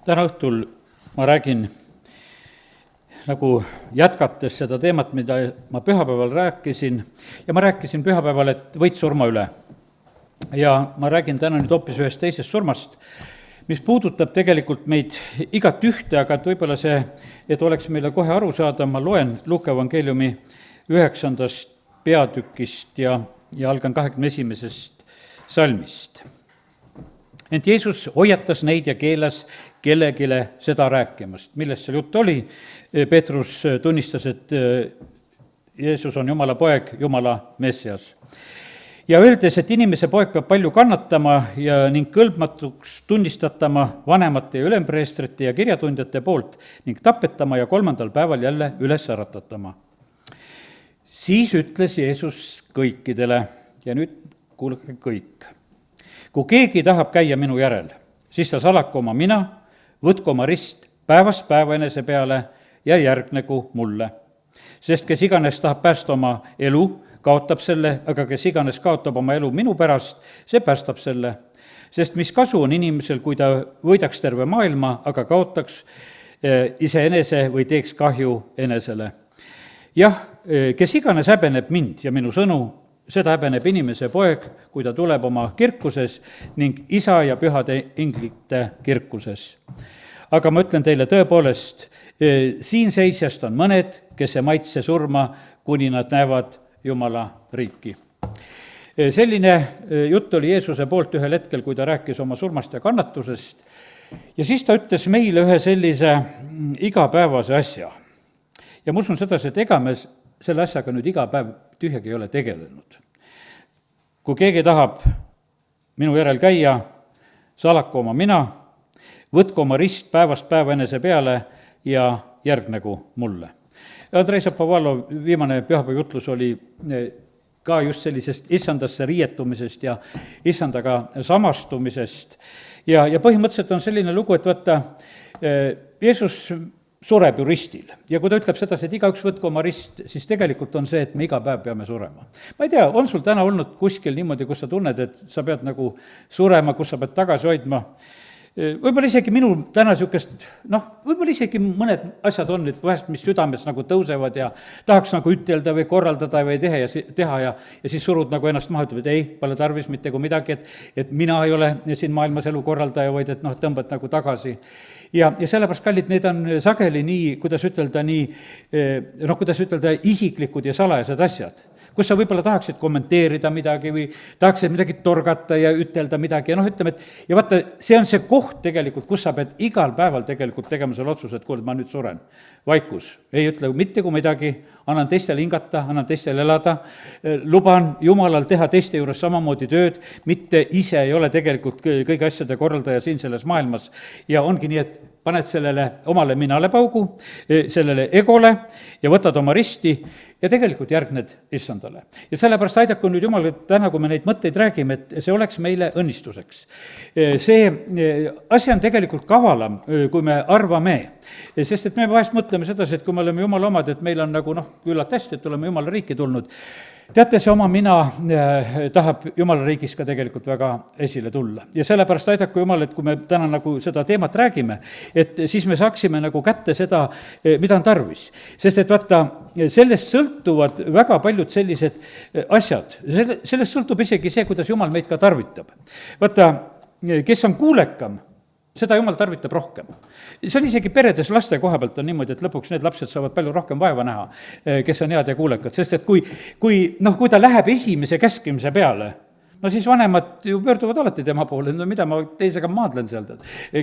täna õhtul ma räägin nagu jätkates seda teemat, mida ma pühapäeval rääkisin ja ma rääkisin pühapäeval, et võit surma üle. Ja ma räägin täna nüüd hoopis ühest teisest surmast, mis puudutab tegelikult meid igat ühte, aga et võib-olla see, et oleks meile kohe aru saada, ma loen Luuka evangeeliumi 9. peatükist ja algan 21. salmist. Ent Jeesus hoiatas neid ja keelas kellelegi seda rääkimast, millest seal jutt oli. Peetrus tunnistas, et Jeesus on Jumala poeg, Jumala Messias. Ja öeldes, et inimese poeg peab palju kannatama ning kõlbmatuks tunnistatama vanemate ja ülempreestrite ja kirjatundjate poolt ning tapetama ja 3. päeval jälle üles äratatama. Siis ütles Jeesus kõikidele, ja nüüd kuulge kõik. Kui keegi tahab käia minu järel, siis ta salaku oma mina, võtku oma rist päevast päeva enese peale ja järgnegu mulle. Sest kes iganes tahab päästa oma elu, kaotab selle, aga kes iganes kaotab oma elu minu pärast, see päästab selle. Sest mis kasu on inimesel, kui ta võidaks terve maailma, aga kaotaks iseenese või teeks kahju enesele. Jah, kes iganes häbeneb mind ja minu sõnu, seda häbeneb inimese poeg, kui ta tuleb oma kirkuses ning isa ja pühade inglite kirkuses. Aga ma ütlen teile tõepoolest, siin seisjast on mõned, kes ei maitse surma, kuni nad näevad Jumala riiki. Selline jutt oli Jeesuse poolt ühel hetkel, kui ta rääkis oma surmast ja kannatusest. Ja siis ta ütles meile ühe sellise igapäevase asja. Ja ma usun sedasi, et ega me selle asjaga nüüd iga päev tühjagi ei ole tegelenud. Kui keegi tahab minu järel käia, salaku oma mina, võtku oma rist päevast päeva enese peale ja järgnegu mulle. Andrei Zapovalov viimane pühapäeva jutlus oli ka just sellisest issandasse riietumisest ja issandaga samastumisest. Ja põhimõtteliselt on selline lugu, et vaata, Jeesus sureb ju ristil. Ja kui ta ütleb sedasi, et igaüks võtku oma rist, siis tegelikult on see, et me iga päev peame surema. Ma ei tea, on sul täna olnud kuskil niimoodi, kus sa tunned, et sa pead nagu surema, kus sa pead tagasi hoidma? Võib-olla isegi minul täna niisugust, võib-olla isegi mõned asjad on, et vahest mis südames nagu tõusevad ja tahaks nagu ütelda või korraldada või teha ja siis surud nagu ennast maha, ütleb, et ei, pole tarvis mitte kui midagi, et mina ei ole siin maailmas elu korraldaja, vaid et tõmbad nagu tagasi. Ja sellepärast, kallid, need on sageli nii, kuidas ütelda, isiklikud ja salajased asjad, kus sa võib-olla tahaksid kommenteerida midagi või tahaksid midagi torgata ja ütelda midagi ja ütleme, et ja vaata, see on see koht tegelikult, kus sa pead igal päeval tegelikult tegema selle otsuse, et kuule, ma nüüd suren. Vaikus, ei ütle mitte kui midagi, annan teistele hingata, annan teistele elada, luban Jumalal teha teiste juures samamoodi tööd, mitte ise ei ole tegelikult kõigi asjade korraldaja siin selles maailmas ja ongi nii, et paned sellele omale minale paugu, sellele egole ja võtad oma risti ja tegelikult järgned issandale. Ja sellepärast aidaku nüüd Jumal, et täna, kui me neid mõtteid räägime, et see oleks meile õnnistuseks. See asi on tegelikult kavalam, kui me arvame, sest et me vahest mõtleme sedasi, et kui me oleme Jumala omad, et meil on nagu küllalt hästi, et oleme Jumala riiki tulnud. Teate, see oma mina tahab Jumala riigis ka tegelikult väga esile tulla. Ja sellepärast aidaku Jumal, et kui me täna nagu seda teemat räägime, et siis me saaksime nagu kätte seda, mida on tarvis. Sest et vaata, sellest sõltuvad väga paljud sellised asjad. Sellest sõltub isegi see, kuidas Jumal meid ka tarvitab. Vaata, kes on kuulekam, seda Jumal tarvitab rohkem. See on isegi peredes laste koha pealt on niimoodi, et lõpuks need lapsed saavad palju rohkem vaeva näha, kes on head ja kuulekad, sest et kui ta läheb esimese käskimise peale, siis vanemad ju pöörduvad alati tema poole, mida ma teisega maadlen seal,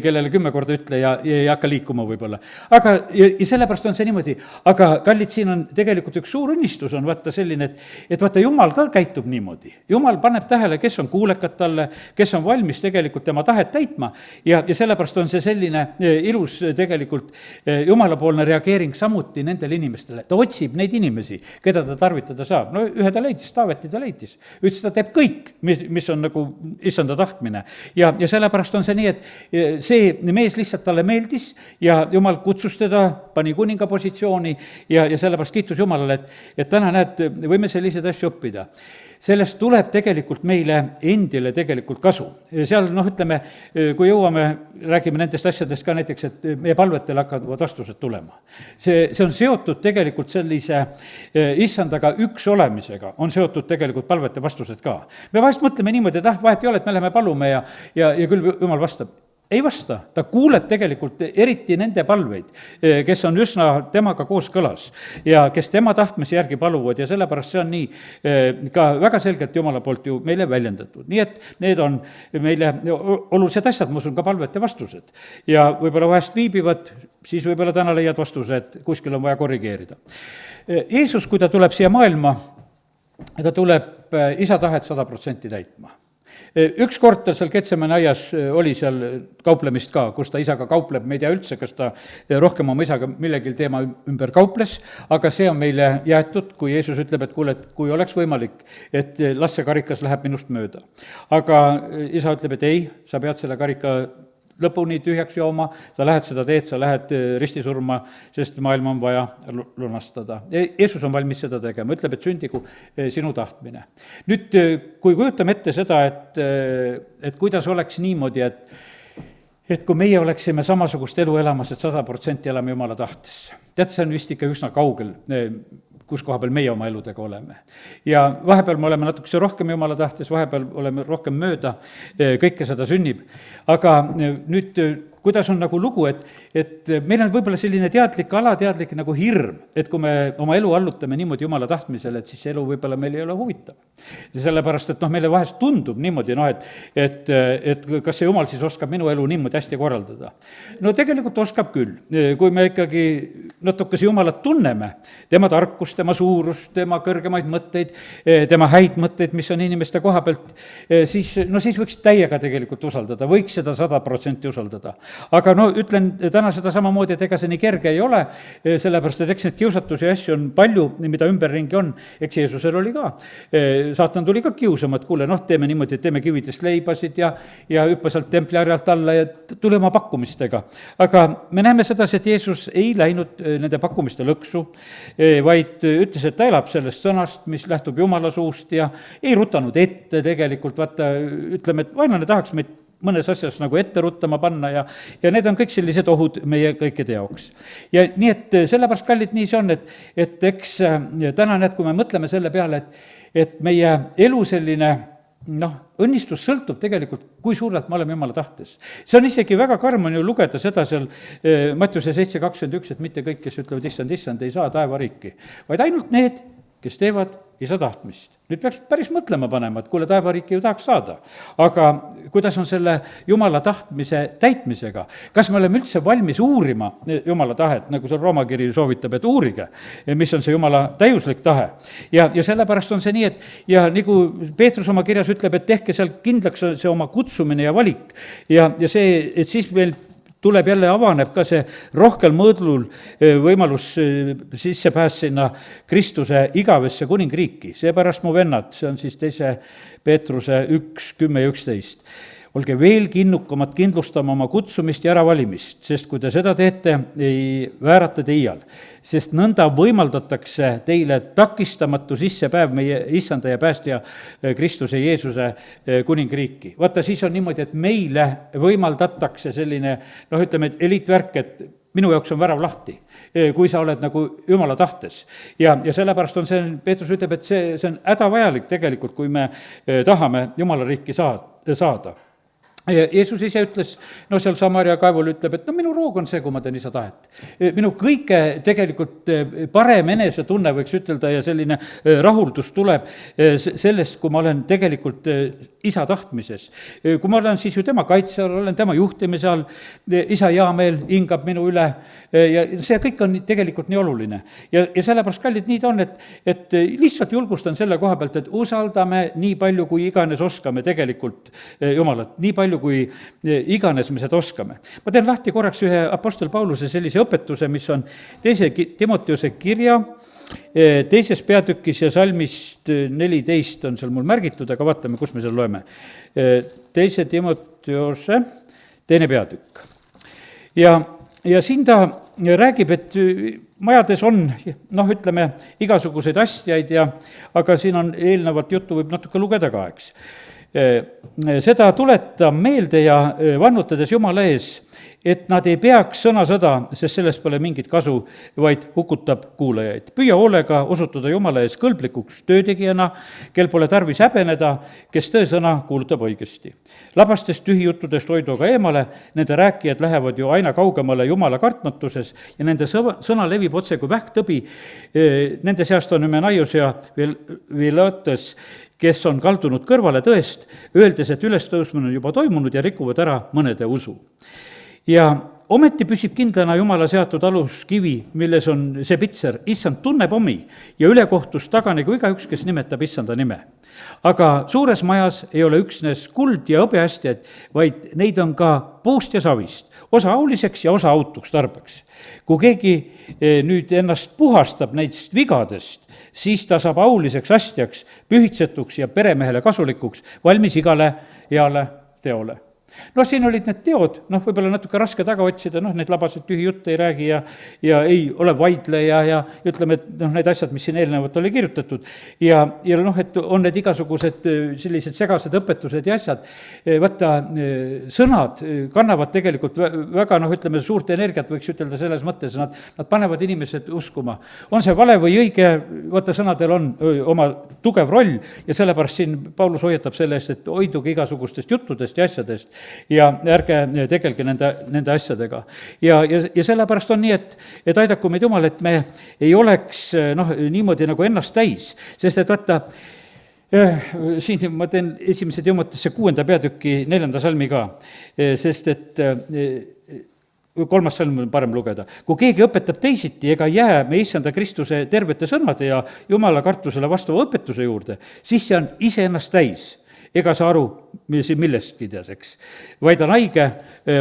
kellele 10 korda ütle ja ei hakka liikuma võib-olla. Aga ja sellepärast on see niimoodi, aga kallid, siin on tegelikult üks suur õnnistus on vaata selline, et vaata Jumal ka käitub niimoodi. Jumal paneb tähele, kes on kuulekad talle, kes on valmis tegelikult tema tahet täitma ja sellepärast on see selline ilus tegelikult Jumalapoolne reageering samuti nendele inimestele. Ta otsib neid inimesi, keda ta tarvitada saab. Ühe ta leidis, Taaveti ta leidis. Ütles, ta teeb kõik, mis on nagu issanda tahtmine. Ja sellepärast on see nii, et see mees lihtsalt talle meeldis ja Jumal kutsus teda, pani kuninga positsiooni ja sellepärast kiitus Jumalale, et täna näed, võime selliseid asju õppida. sellest tuleb tegelikult meile endile tegelikult kasu. Seal ütleme, kui jõuame, räägime nendest asjadest ka näiteks, et meie palvetel hakkavad vastused tulema. See on seotud tegelikult sellise issandaga üks olemisega, on seotud tegelikult palvete vastused ka. Me vahest mõtleme niimoodi, et vahet ei ole, et me läheme palume ja küll Jumal vastab. Ei vasta, ta kuuleb tegelikult eriti nende palveid, kes on üsna temaga kooskõlas ja kes tema tahtmise järgi paluvad ja sellepärast see on nii ka väga selgelt Jumala poolt ju meile väljendatud. Nii et need on meile olulised asjad, ma usun, ka palvete vastused. Ja võib-olla vahest viibivad, siis võib-olla täna leiad vastuse, et kuskil on vaja korrigeerida. Jeesus, kui ta tuleb siia maailma, ta tuleb isa tahet 100% täitma. Üks kord tal seal Getsemani aias oli seal kauplemist ka, kus ta isaga kaupleb, me ei tea üldse, kas ta rohkem oma isaga millegil teema ümber kauples, aga see on meile jäetud, kui Jeesus ütleb, et kuule, et kui oleks võimalik, et las see karikas läheb minust mööda. Aga isa ütleb, et ei, sa pead selle karika lõpuni tühjaks jooma, sa lähed seda teed, sa lähed ristisurma, sest maailma on vaja lunastada. Jeesus on valmis seda tegema, ütleb, et sündigu sinu tahtmine. Nüüd, kui kujutame ette seda, et kuidas oleks niimoodi, et kui meie oleksime samasugust elu elamas, et 100% elame Jumala tahtes. Tead, see on vist ikka üsna kaugel, kus koha peal meie oma eludega oleme. Ja vahepeal me oleme natukese rohkem Jumala tahtes, vahepeal oleme rohkem mööda, kõike seda sünnib. Aga nüüd, kuidas on nagu lugu, et meil on võib-olla selline teadlik, alateadlik nagu hirm, et kui me oma elu allutame niimoodi Jumala tahtmisele, et siis see elu võib-olla meil ei ole huvitav. Sellepärast, et meile vahest tundub niimoodi, et kas see Jumal siis oskab minu elu niimoodi hästi korraldada. No tegelikult oskab küll, kui me ikkagi natukese Jumalat tunneme, tema tarkust, tema suurust, tema kõrgemaid mõtteid, tema häid mõtteid, mis on inimeste koha pealt, siis võiks täiega tegelikult usaldada, võiks seda 100% usaldada. Aga ütlen täna seda samamoodi, et ega see nii kerge ei ole, sellepärast, et eks neid kiusatusi ja asju on palju, mida ümberringi on, eks Jeesusel oli ka. Saatan tuli ka kiusama, et kuule, teeme niimoodi, et teeme kividest leibasid ja hüppa sealt templi harjalt alla ja tuli oma pakkumistega. Aga me näeme sedasi, et Jeesus ei läinud nende pakkumiste lõksu, vaid ütles, et ta elab sellest sõnast, mis lähtub Jumala suust ja ei rutanud ette tegelikult, vaata, ütleme, et vaenlane tahaks meid mõnes asjas nagu ette ruttama panna ja need on kõik sellised ohud meie kõikide jaoks. Ja nii, et sellepärast, kallid, nii see on, et eks täna näed, kui me mõtleme selle peale, et meie elu selline õnnistus sõltub tegelikult, kui suurelt me oleme Jumala tahtes. See on isegi väga karm on ju lugeda seda seal Mattiuse 7:21, et mitte kõik, kes ütlevad issand, ei saa taevariiki, vaid ainult need, kes teevad isa tahtmist. Nüüd peaks päris mõtlema panema, et kuule, taevariiki ju tahaks saada. Aga kuidas on selle Jumala tahtmise täitmisega? Kas me oleme üldse valmis uurima Jumala tahet, nagu seal Rooma kiri soovitab, et uurige, mis on see Jumala täiuslik tahe. Ja sellepärast on see nii, et ja nagu Peetrus oma kirjas ütleb, et tehke seal kindlaks see oma kutsumine ja valik. Ja see, et siis meil tuleb jälle, avaneb ka see rohkel mõõdlul võimalus sissepääs sinna Kristuse igavesse kuningriiki. Seepärast, mu vennad, see on siis 2. Peetruse 1:10-11. Olge veelgi innukamad kindlustama oma kutsumist ja äravalimist, sest kui te seda teete, ei väärata te iial. Sest nõnda võimaldatakse teile takistamatu sissepäev meie issanda ja päästja Kristuse Jeesuse kuningriiki. Vaata, siis on niimoodi, et meile võimaldatakse selline, ütleme, et eliitvärk, et minu jaoks on värav lahti, kui sa oled nagu Jumala tahtes. Ja sellepärast on see, Peetrus ütleb, et see on hädavajalik tegelikult, kui me tahame Jumala riiki saada. Jeesus ise ütles, seal Samaria kaevul ütleb, et minu roog on see, kui ma teen isa tahet. Minu kõige tegelikult parem enesetunne, võiks ütelda, ja selline rahuldus tuleb sellest, kui ma olen tegelikult isa tahtmises. Kui ma olen siis ju tema kaitse all, olen tema juhtimise all, isa heameel hingab minu üle ja see kõik on tegelikult nii oluline. Ja sellepärast, kallid, nii ta on, et lihtsalt julgustan selle koha pealt, et usaldame nii palju, kui iganes oskame tegelikult Jumalat, nii palju, kui iganes me seda oskame. Ma teen lahti korraks ühe apostel Pauluse sellise õpetuse, mis on 2. Timoteuse kirja 2. peatükis ja salmist 14 on seal mul märgitud, aga vaatame, kus me seal loeme. 2. Timoteuse 2. peatükk. Ja ja siin ta räägib, et majades on noh, ütleme, igasuguseid astjaid ja aga siin on eelnevat juttu võib natuke lugeda ka, eks. Seda tuleta meelde ja vannutades Jumala ees, et nad ei peaks sõnasõda, sest sellest pole mingit kasu, vaid hukutab kuulajaid. Püüa hoolega osutuda Jumala ees kõlblikuks töötegijana, kel pole tarvis häbeneda, kes tõesõna kuulutab õigesti. Labastest tühijuttudest hoidu aga eemale, nende rääkijad lähevad ju aina kaugemale Jumala kartmatuses ja nende sõna levib otse kui vähktõbi. Nende seast on Hymenaios ja Philetus, kes on kaldunud kõrvale tõest, öeldes, et ülestõusmine on juba toimunud ja rikuvad ära mõnede usu. Ja ometi püsib kindlana Jumala seatud aluskivi, milles on see pitser, issand tunneb omi ja ülekohtust taganegu igaüks, kes nimetab issanda nime. Aga suures majas ei ole üksnes kuld ja hõbeastjad, vaid neid on ka puust ja savist, osa auliseks ja osa autuks tarbeks. Kui keegi nüüd ennast puhastab neist vigadest, siis ta saab auliseks astjaks, pühitsetuks ja peremehele kasulikuks, valmis igale heale teole. No siin olid need teod, noh, võib-olla natuke raske taga otsida, noh, need labased tühi jutt ei räägi ja ei ole vaidleja ja ütleme, et noh, need asjad, mis siin eelnevalt oli kirjutatud ja noh, et on need igasugused sellised segased õpetused ja asjad, vaata, sõnad kannavad tegelikult väga, noh, ütleme, suurt energiat, võiks ütelda selles mõttes, nad panevad inimesed uskuma. On see vale või õige, vaata, sõnadel on oma tugev roll ja sellepärast siin Paulus hoiatab selle eest, et hoiduge igasugustest juttudest ja asjadest, ja ärge tegelge nende asjadega. Ja sellepärast on nii, et aidaku meid Jumal, et me ei oleks noh, niimoodi nagu ennast täis, sest et vaata, siin ma teen esimese Timoteuse 6. peatüki 4. salmi ka, sest et 3. salm on parem lugeda. Kui keegi õpetab teisiti ega jää me issanda Kristuse tervete sõnade ja Jumala kartusele vastava õpetuse juurde, siis see on iseennast täis. Ega saa aru millestki teaseks, vaid on haige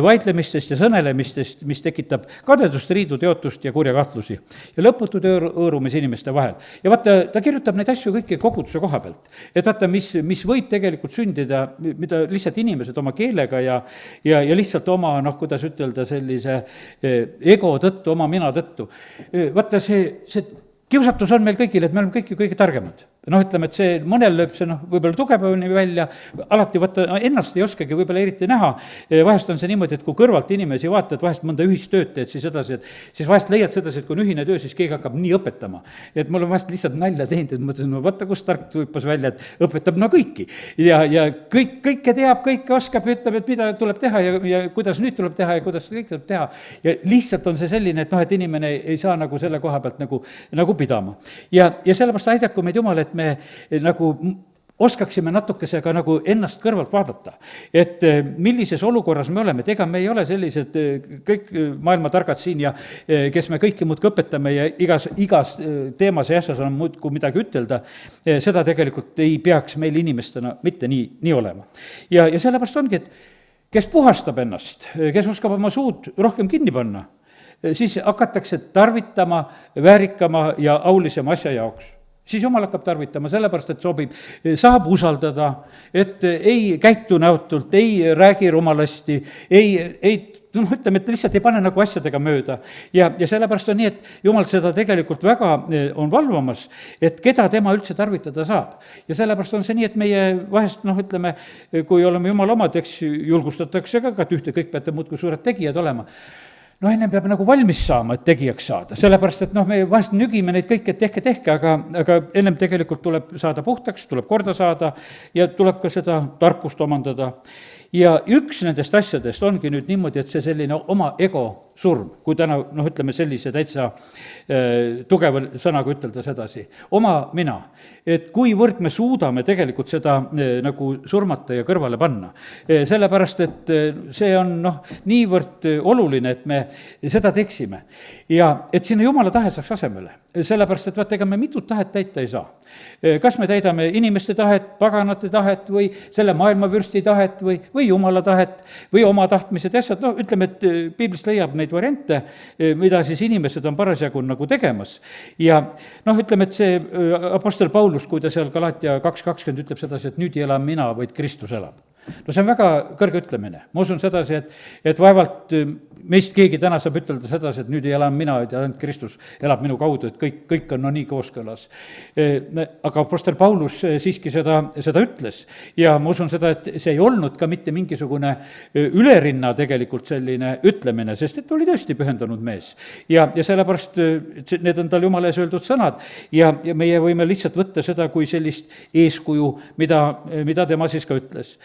vaidlemistest ja sõnelemistest, mis tekitab kadedust, riidu, teotust ja kurja kahtlusi ja lõputud hõõrumis inimeste vahel. Ja vaata, ta kirjutab neid asju kõiki koguduse koha pealt, et vaata, mis võib tegelikult sündida, mida lihtsalt inimesed oma keelega ja lihtsalt oma, noh, kuidas ütelda, sellise ego tõttu, oma mina tõttu. Vaata, see kiusatus on meil kõigil, et me oleme kõik ju kõige targemad. Noh, ütleme, et see mõnel lööb see võib-olla tugevamini välja, alati vaata, ennast ei oskagi võib-olla eriti näha. Vahest on see niimoodi, et kui kõrvalt inimesi vaatad, vahest mõnda ühistööd teed, siis edasi, et siis vahest leiad sedasi, et kui on ühine töö, siis keegi hakkab nii õpetama. Et mul on vahest lihtsalt nalja teinud, et mõtlesin, no vaata, kus tark tuipas välja, et õpetab no kõiki. Ja kõike teab, kõike oskab ja ütleb, et mida tuleb teha ja kuidas nüüd tuleb teha ja kuidas kõik tuleb teha. Ja lihtsalt on see selline, et noh, et inimene ei saa nagu selle koha pealt nagu pidama. Ja sellepärast aidaku meid Jumal, et me nagu oskaksime natukesega nagu ennast kõrvalt vaadata, et millises olukorras me oleme, et ega me ei ole sellised kõik maailma targad siin ja kes me kõiki muudki õpetame ja igas teemas ja asjas on muudku midagi ütelda, seda tegelikult ei peaks meil inimestena mitte nii olema. Ja sellepärast ongi, et kes puhastab ennast, kes oskab oma suud rohkem kinni panna, siis hakatakse tarvitama, väärikama ja aulisema asja jaoks. Siis Jumal hakkab tarvitama, sellepärast, et sobib, saab usaldada, et ei käitu näotult, ei räägi rumalasti, noh, ütleme, et lihtsalt ei pane nagu asjadega mööda. Ja sellepärast on nii, et Jumal seda tegelikult väga on valvamas, et keda tema üldse tarvitada saab. Ja sellepärast on see nii, et meie vahest, noh, ütleme, kui oleme Jumala omad, eks julgustatakse ka, et ühte kõik peate muudkui suured tegijad olema. No ennem peab nagu valmis saama, et tegijaks saada, sellepärast, et noh, me vahest nügime neid kõike, et tehke, aga ennem tegelikult tuleb saada puhtaks, tuleb korda saada ja tuleb ka seda tarkust omandada. Ja üks nendest asjadest ongi nüüd niimoodi, et see selline oma ego surm, kui täna, noh, ütleme sellise täitsa tugeva sõnaga ütelda sedasi, oma mina, et kuivõrd me suudame tegelikult seda nagu surmata ja kõrvale panna. Sellepärast, et see on noh, niivõrd oluline, et me seda teeksime. Ja et sinna Jumala tahe saaks asemele, sellepärast, et vaata, ega me mitut tahet täita ei saa. Kas me täidame inimeste tahet, paganate tahet või selle maailmavürsti tahet või Jumala tahet või oma tahtmised ja asjad, no ütleme, et piiblist leiab neid variante, mida siis inimesed on parasjagu nagu tegemas. Ja noh, ütleme, et see apostel Paulus, kui ta seal Galatia 2.20 ütleb sedasi, et nüüd ei ela mina, vaid Kristus elab. No see on väga kõrge ütlemine. Ma usun sedasi, et vaevalt meist keegi täna saab ütelda sedasi, et nüüd ei ela mina, vaid ainult Kristus elab minu kaudu, et kõik on no nii kooskõlas. Aga apostel Paulus siiski seda ütles ja ma usun seda, et see ei olnud ka mitte mingisugune ülerinna tegelikult selline ütlemine, sest et ta oli tõesti pühendunud mees. Ja sellepärast need on tal Jumala ees öeldud sõnad ja meie võime lihtsalt võtta seda kui sellist eeskuju, mida tema siis ka ütles.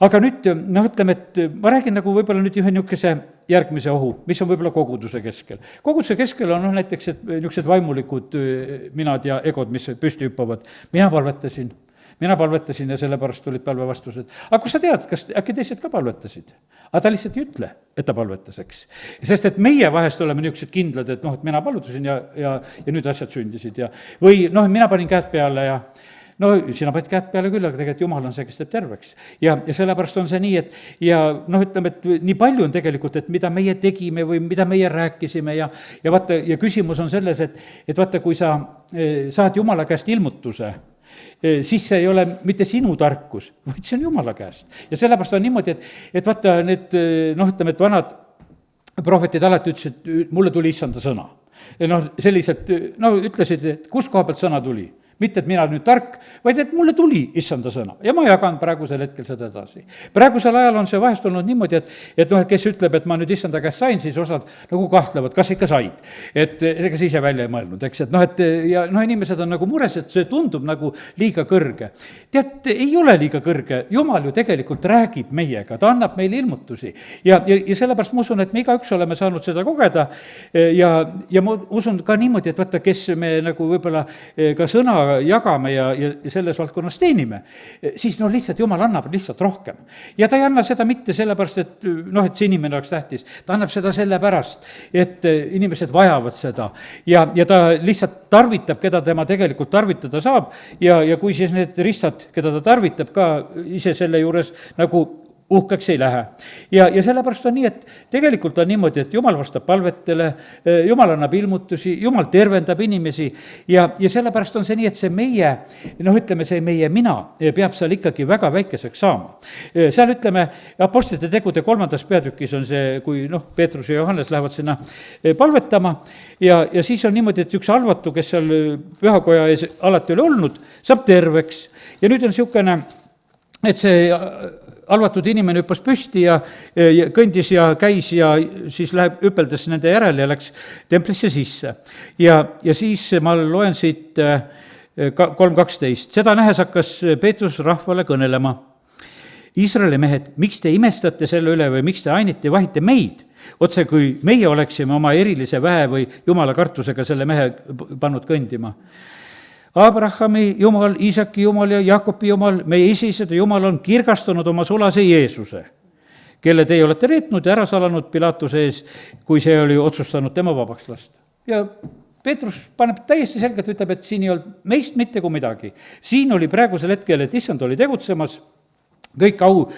Aga nüüd, ütleme, et ma räägin nagu võib-olla nüüd ühe niisuguse järgmise ohu, mis on võib-olla koguduse keskel. Koguduse keskel on näiteks niisugused vaimulikud minad ja egod, mis püsti hüppavad. Mina palvetasin ja sellepärast tulid palvevastused. Aga kus sa tead, kas äkki teised ka palvetasid? Aga ta lihtsalt ei ütle, et ta palvetas, eks. Sest et meie vahest oleme niisugused kindlad, et et mina palvetasin ja nüüd asjad sündisid või mina panin käed peale ja sina panid käed peale küll, aga tegelikult Jumal on see, kes teeb terveks. Ja sellepärast on see nii, et ütleme, et nii palju on tegelikult, et mida meie tegime või mida meie rääkisime ja vaata, ja küsimus on selles, et vaata, kui sa saad Jumala käest ilmutuse, siis see ei ole mitte sinu tarkus, vaid see on Jumala käest. Ja sellepärast on niimoodi, et vaata need, ütleme, et vanad prohvetid alati ütlesid, et mulle tuli issanda sõna. Sellised, ütlesid, et kus koha pealt sõna tuli. Mitte, et mina nüüd tark, vaid et mulle tuli issanda sõna ja ma jagan praegusel hetkel seda edasi. Praegusel ajal on see vahest olnud niimoodi, et kes ütleb, et ma nüüd issanda käest sain, siis osad nagu kahtlevad, kas ikka said. Et ega see ise välja ei mõelnud, eks, inimesed on nagu mures, et see tundub nagu liiga kõrge. Tead, ei ole liiga kõrge, Jumal ju tegelikult räägib meiega, ta annab meile ilmutusi ja sellepärast ma usun, et me igaüks oleme saanud seda kogeda ja ma usun ka niimoodi, et vaata, kes me nagu võib-olla ka sõna jagame ja selles valdkonnas teenime, siis lihtsalt Jumal annab lihtsalt rohkem. Ja ta ei anna seda mitte sellepärast, et see inimene oleks tähtis, ta annab seda sellepärast, et inimesed vajavad seda ja ta lihtsalt tarvitab, keda tema tegelikult tarvitada saab ja kui siis need ristad, keda ta tarvitab ka ise selle juures nagu uhkeks ei lähe. Ja sellepärast on nii, et tegelikult on niimoodi, et Jumal vastab palvetele, Jumal annab ilmutusi, Jumal tervendab inimesi ja sellepärast on see nii, et see meie, ütleme, see meie mina peab seal ikkagi väga väikeseks saama. Seal ütleme, apostlite tegude 3. peatükis on see, kui Peetrus ja Johannes lähevad sinna palvetama ja siis on niimoodi, et üks halvatu, kes seal pühakoja ees alati oli olnud, saab terveks ja nüüd on niisugune, et see halvatud inimene hüppas püsti ja kõndis ja käis ja siis läheb hüpeldes nende järele ja läks templisse sisse. Ja siis ma loen siit 3.12. Seda nähes hakkas Peetrus rahvale kõnelema. Iisraeli mehed, miks te imestate selle üle või miks te ainiti vahite meid? Otse kui meie oleksime oma erilise väe või Jumala kartusega selle mehe pannud kõndima. Abrahami Jumal, Iisaki Jumal ja Jaakobi Jumal, meie isised Jumal on kirgastanud oma sulase Jeesuse, kelle teie olete reetnud ja ära salanud Pilatuse ees, kui see oli otsustanud tema vabaks lasta. Ja Peetrus paneb täiesti selgelt, ütleb, et siin ei olnud meist mitte kui midagi. Siin oli praegusel hetkel, et issand oli tegutsemas, kõik au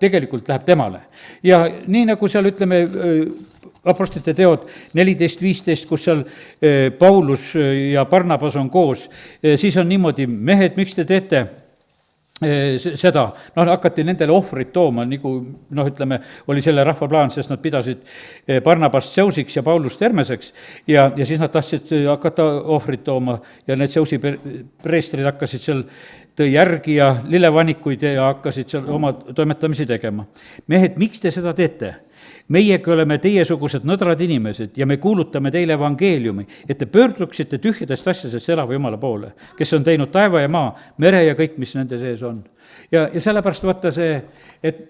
tegelikult läheb temale. Ja nii nagu seal ütleme, apostlite teod 14.15, kus seal Paulus ja Barnabas on koos, siis on niimoodi, mehed, miks te teete seda, hakati nendele ohvrit tooma, nagu ütleme, oli selle rahva plaan, sest nad pidasid Barnabast Zeusiks ja Paulust Hermeseks ja siis nad tahtsid hakata ohvrit tooma ja need Zeusi preestrid hakkasid seal tõi järgi ja lillevanikuid ja hakkasid seal oma toimetamisi tegema. Mehed, miks te seda teete? Meiegi oleme teiesugused nõdrad inimesed ja me kuulutame teile evangeeliumi, et te pöörduksite tühjadest asjadest elava Jumala poole, kes on teinud taeva ja maa, mere ja kõik, mis nende sees on. Ja sellepärast vaata see, et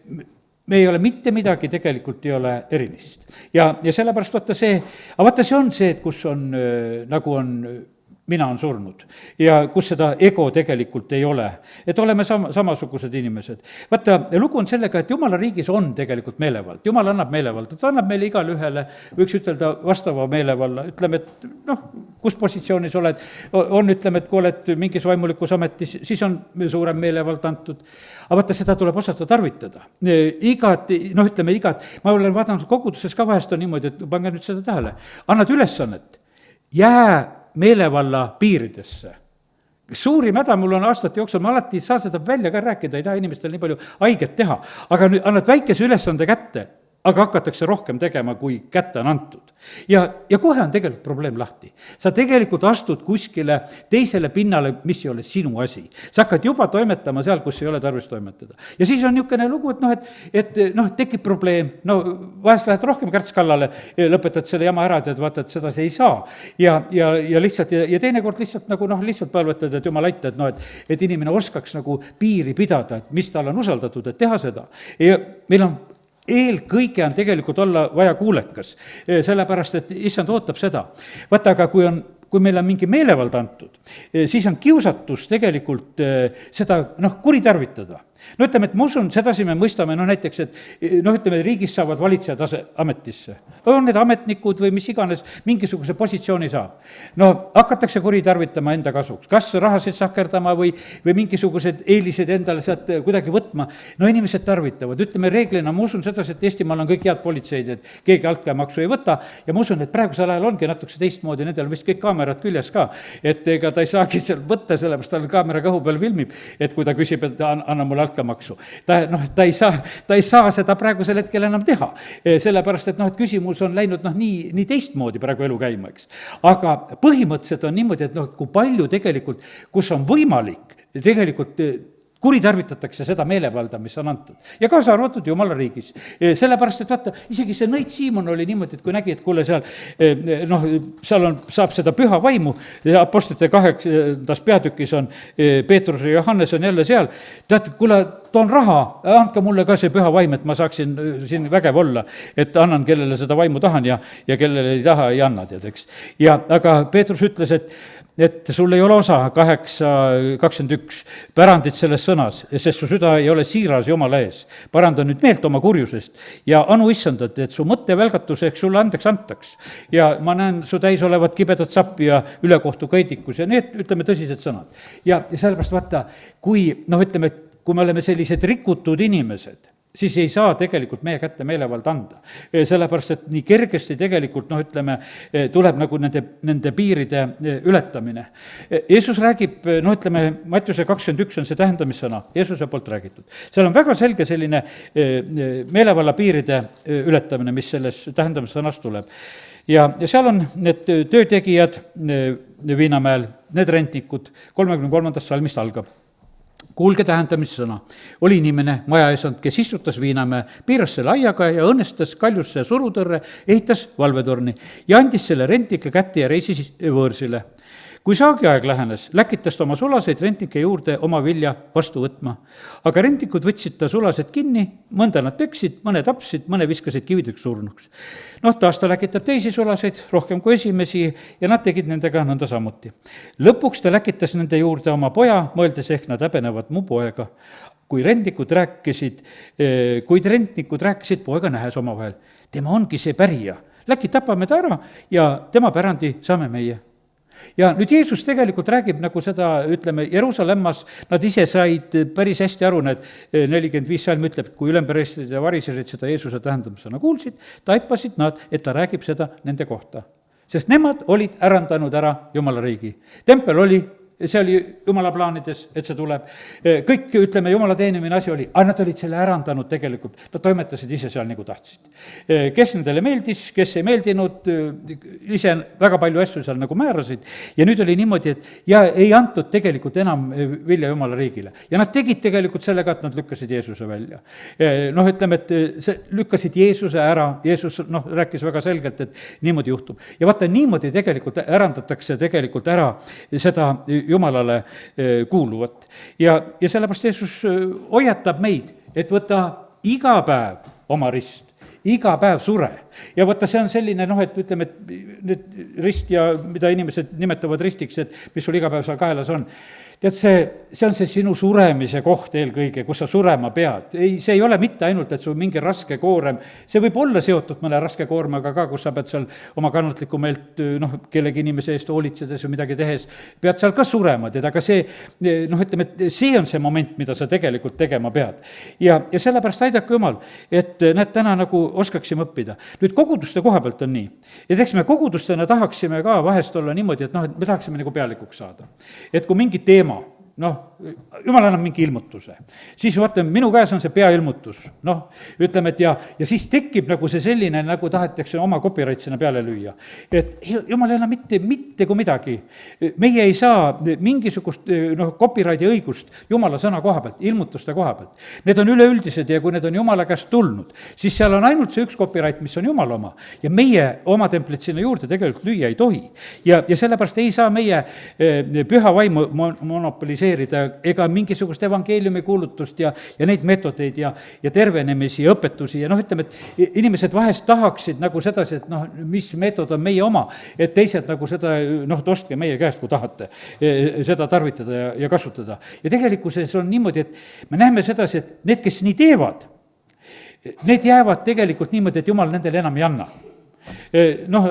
me ei ole mitte midagi, tegelikult ei ole erilist. Ja sellepärast vaata see, aga vaata see on see, et kus on, nagu on mina on surnud ja kus seda ego tegelikult ei ole, et oleme samasugused inimesed. Vaata, lugu on sellega, et Jumala riigis on tegelikult meelevald, Jumal annab meelevalda, ta annab meile igale ühele, võiks ütelda vastava meelevalla, ütleme, et kus positsioonis oled, on, ütleme, et kui oled mingis vaimulikus ametis, siis on suurem meelevald antud, aga vaata, seda tuleb osata tarvitada. Ütleme, ma olen vaadanud koguduses ka vahest on niimoodi, et pange nüüd seda tähele, annad ülesannet, jää meelevalla piiridesse. Suurim häda mul on aastate jooksul, ma alati ei saa seda välja ka rääkida, ei taha inimestel nii palju haiget teha, aga nüüd annad väikese ülesande kätte, aga hakatakse rohkem tegema, kui kätte on antud. ja kohe on tegelikult probleem lahti. sa tegelikult astud kuskile teisele pinnale, mis ei ole sinu asi. sa hakkad juba toimetama seal, kus ei ole tarvis toimetada. ja siis on niisugune lugu, et tekib probleem, vahest lähed rohkem kärts kallale, lõpetad selle jama ära, tead, vaata, et sedasi ei saa. ja lihtsalt, ja teinekord lihtsalt lihtsalt palvetad, et jumal aita, et inimene oskaks nagu piiri pidada, et mis tal on usaldatud, et teha seda. ja meil on eelkõige on tegelikult olla vaja kuulekas, sellepärast et issand ootab seda. vaata, aga kui meil on mingi meelevald antud, siis on kiusatus tegelikult seda kuritarvitada. Ütleme, et ma usun, sedasi me mõistame, näiteks, et ütleme, riigis saavad valitsejad ametisse. On need ametnikud või mis iganes, mingisuguse positsiooni saab. Hakatakse kuritarvitama enda kasuks, kas rahasid sahkerdama või mingisugused eelised endale sealt kuidagi võtma. Inimesed tarvitavad, ütleme reeglina, ma usun sedasi, et Eestimaal on kõik head politseid, et keegi altkäemaksu ei võta ja ma usun, et praegusel ajal ongi natukese teistmoodi, nendel vist kõik kaamerad küljes ka, et ega ta ei saagi seal võtta, sellepärast tal kaamera kõhu peal filmib, et kui ta küsib, et anna mulle altkäemaksu. Ta ei saa seda praegusel hetkel enam teha, sellepärast et küsimus on läinud nii teistmoodi praegu elu käima, eks. Aga põhimõtteliselt on niimoodi, et kui palju tegelikult, kus on võimalik, tegelikult kuritarvitatakse seda meelevalda, mis on antud. Ja kaasa arvatud Jumala riigis. Sellepärast, et vaata, isegi see nõid Siimon oli niimoodi, et kui nägi, et kuule seal, seal saab seda püha vaimu, apostlite 8. peatükis on Peetrus ja Johannes on jälle seal, tead, kuule, toon raha, andke mulle ka see püha vaim, et ma saaksin siin vägev olla, et annan, kellele seda vaimu tahan ja kellele ei taha, ei anna, tead, eks. Aga Peetrus ütles, et sul ei ole osa 8:21 pärandit selles sõnas, sest su süda ei ole siiras Jumala ees. Paranda nüüd meelt oma kurjusest ja anu issandat, et su mõttevälgatuseks sulle andeks antaks. Ja ma näen su täis olevat kibedat sappi ja ülekohtu kõidikus ja need, ütleme, tõsised sõnad. Ja sellepärast vaata, kui me oleme sellised rikutud inimesed, siis ei saa tegelikult meie kätte meelevald anda. Sellepärast, et nii kergesti tegelikult, tuleb nagu nende piiride ületamine. Jeesus räägib, Mattiuse 21 on see tähendamissõna, Jeesuse poolt räägitud. Seal on väga selge selline meelevalla piiride ületamine, mis selles tähendamissõnas tuleb. Ja seal on need töötegijad Viinamäel, need rentnikud, 33. salmist algab. Kuulge tähendamissõna. Oli inimene maja eesand, kes istutas Viinamäe, piiras selle aiaga ja õnnestas kaljusse surutõrre, ehitas valvetorni ja andis selle rentnike kätte ja reisis võõrsile. Kui saagiaeg lähenes, läkitas ta oma sulaseid rentnike juurde oma vilja vastu võtma. Aga rentnikud võtsid ta sulased kinni, mõnda nad peksid, mõne tapsid, mõne viskasid kivideks surnuks. Taas ta läkitab teisi sulaseid, rohkem kui esimesi, ja nad tegid nendega nõnda samuti. Lõpuks ta läkitas nende juurde oma poja, mõeldes ehk nad häbenevad mu poega. Kuid rentnikud rääkisid poega nähes omavahel. Tema ongi see pärija. Läki tapame ta ära ja tema pärandi saame meie. Ja nüüd Jeesus tegelikult räägib nagu seda, Jeruusalemmas nad ise said päris hästi aru, need 45 salm ütleb, kui ülempreestrid ja variserid seda Jeesuse tähendamisena kuulsid, taipasid nad, et ta räägib seda nende kohta. Sest nemad olid ärandanud ära Jumala riigi. Tempel oli, see oli Jumala plaanides, et see tuleb. Kõik, Jumala teenimine asi oli, aga nad olid selle ärandanud tegelikult. Nad toimetasid ise seal nagu tahtsid. Kes nendele meeldis, kes ei meeldinud, ise väga palju asju seal nagu määrasid. Ja nüüd oli niimoodi, et ei antud tegelikult enam vilja Jumala riigile. Ja nad tegid tegelikult sellega, et nad lükkasid Jeesuse välja. Et see lükkasid Jeesuse ära. Jeesus rääkis väga selgelt, et niimoodi juhtub. Ja vaata, niimoodi tegelikult ärandatakse tegelikult ära seda Jumalale kuuluvat. Ja sellepärast Jeesus hoiatab meid, et võta iga päev oma rist, iga päev sure. Ja võtta, see on selline, et nüüd rist ja mida inimesed nimetavad ristiks, et mis sul iga päev seal kaelas on. Tead, see on see sinu suremise koht eelkõige, kus sa surema pead. See ei ole mitte ainult, et sul mingi raske koorem, see võib olla seotud mõne raske koormaga ka, kus sa pead seal oma kannatlikku meelt, kellegi inimese eest hoolitsedes või midagi tehes, pead seal ka surema, aga see, see on see moment, mida sa tegelikult tegema pead. Ja sellepärast aidake Jumal, et näed, täna nagu oskaksime õppida. Nüüd koguduste koha pealt on nii. Ja eks me kogudustena tahaksime ka vahest olla niimoodi, et me tahaksime nagu pealikuks saada. Et kui mingi teema, jumal annab mingi ilmutuse, siis vaata, minu käes on see peailmutus, ütleme, et ja siis tekib nagu see selline, nagu tahetakse oma copyright sinna peale lüüa. Et jumal ei anna mitte kui midagi. Meie ei saa mingisugust copyrighti õigust jumala sõna koha pealt, ilmutuste koha pealt. Need on üleüldised ja kui need on jumala käest tulnud, siis seal on ainult see üks copyright, mis on jumala oma. Ja meie oma templit sinna juurde tegelikult lüüa ei tohi. Ja sellepärast ei saa meie püha vaimu monopoliseerida ega mingisugust evangeeliumi kuulutust ja neid meetodeid ja tervenemisi ja õpetusi ja ütleme, et inimesed vahest tahaksid nagu sedasi, et mis meetod on meie oma, et teised nagu seda, ostke meie käest, kui tahate seda tarvitada ja kasutada. Ja tegelikkuses on niimoodi, et me näeme sedasi, et need, kes nii teevad, need jäävad tegelikult niimoodi, et jumal nendele enam ei anna.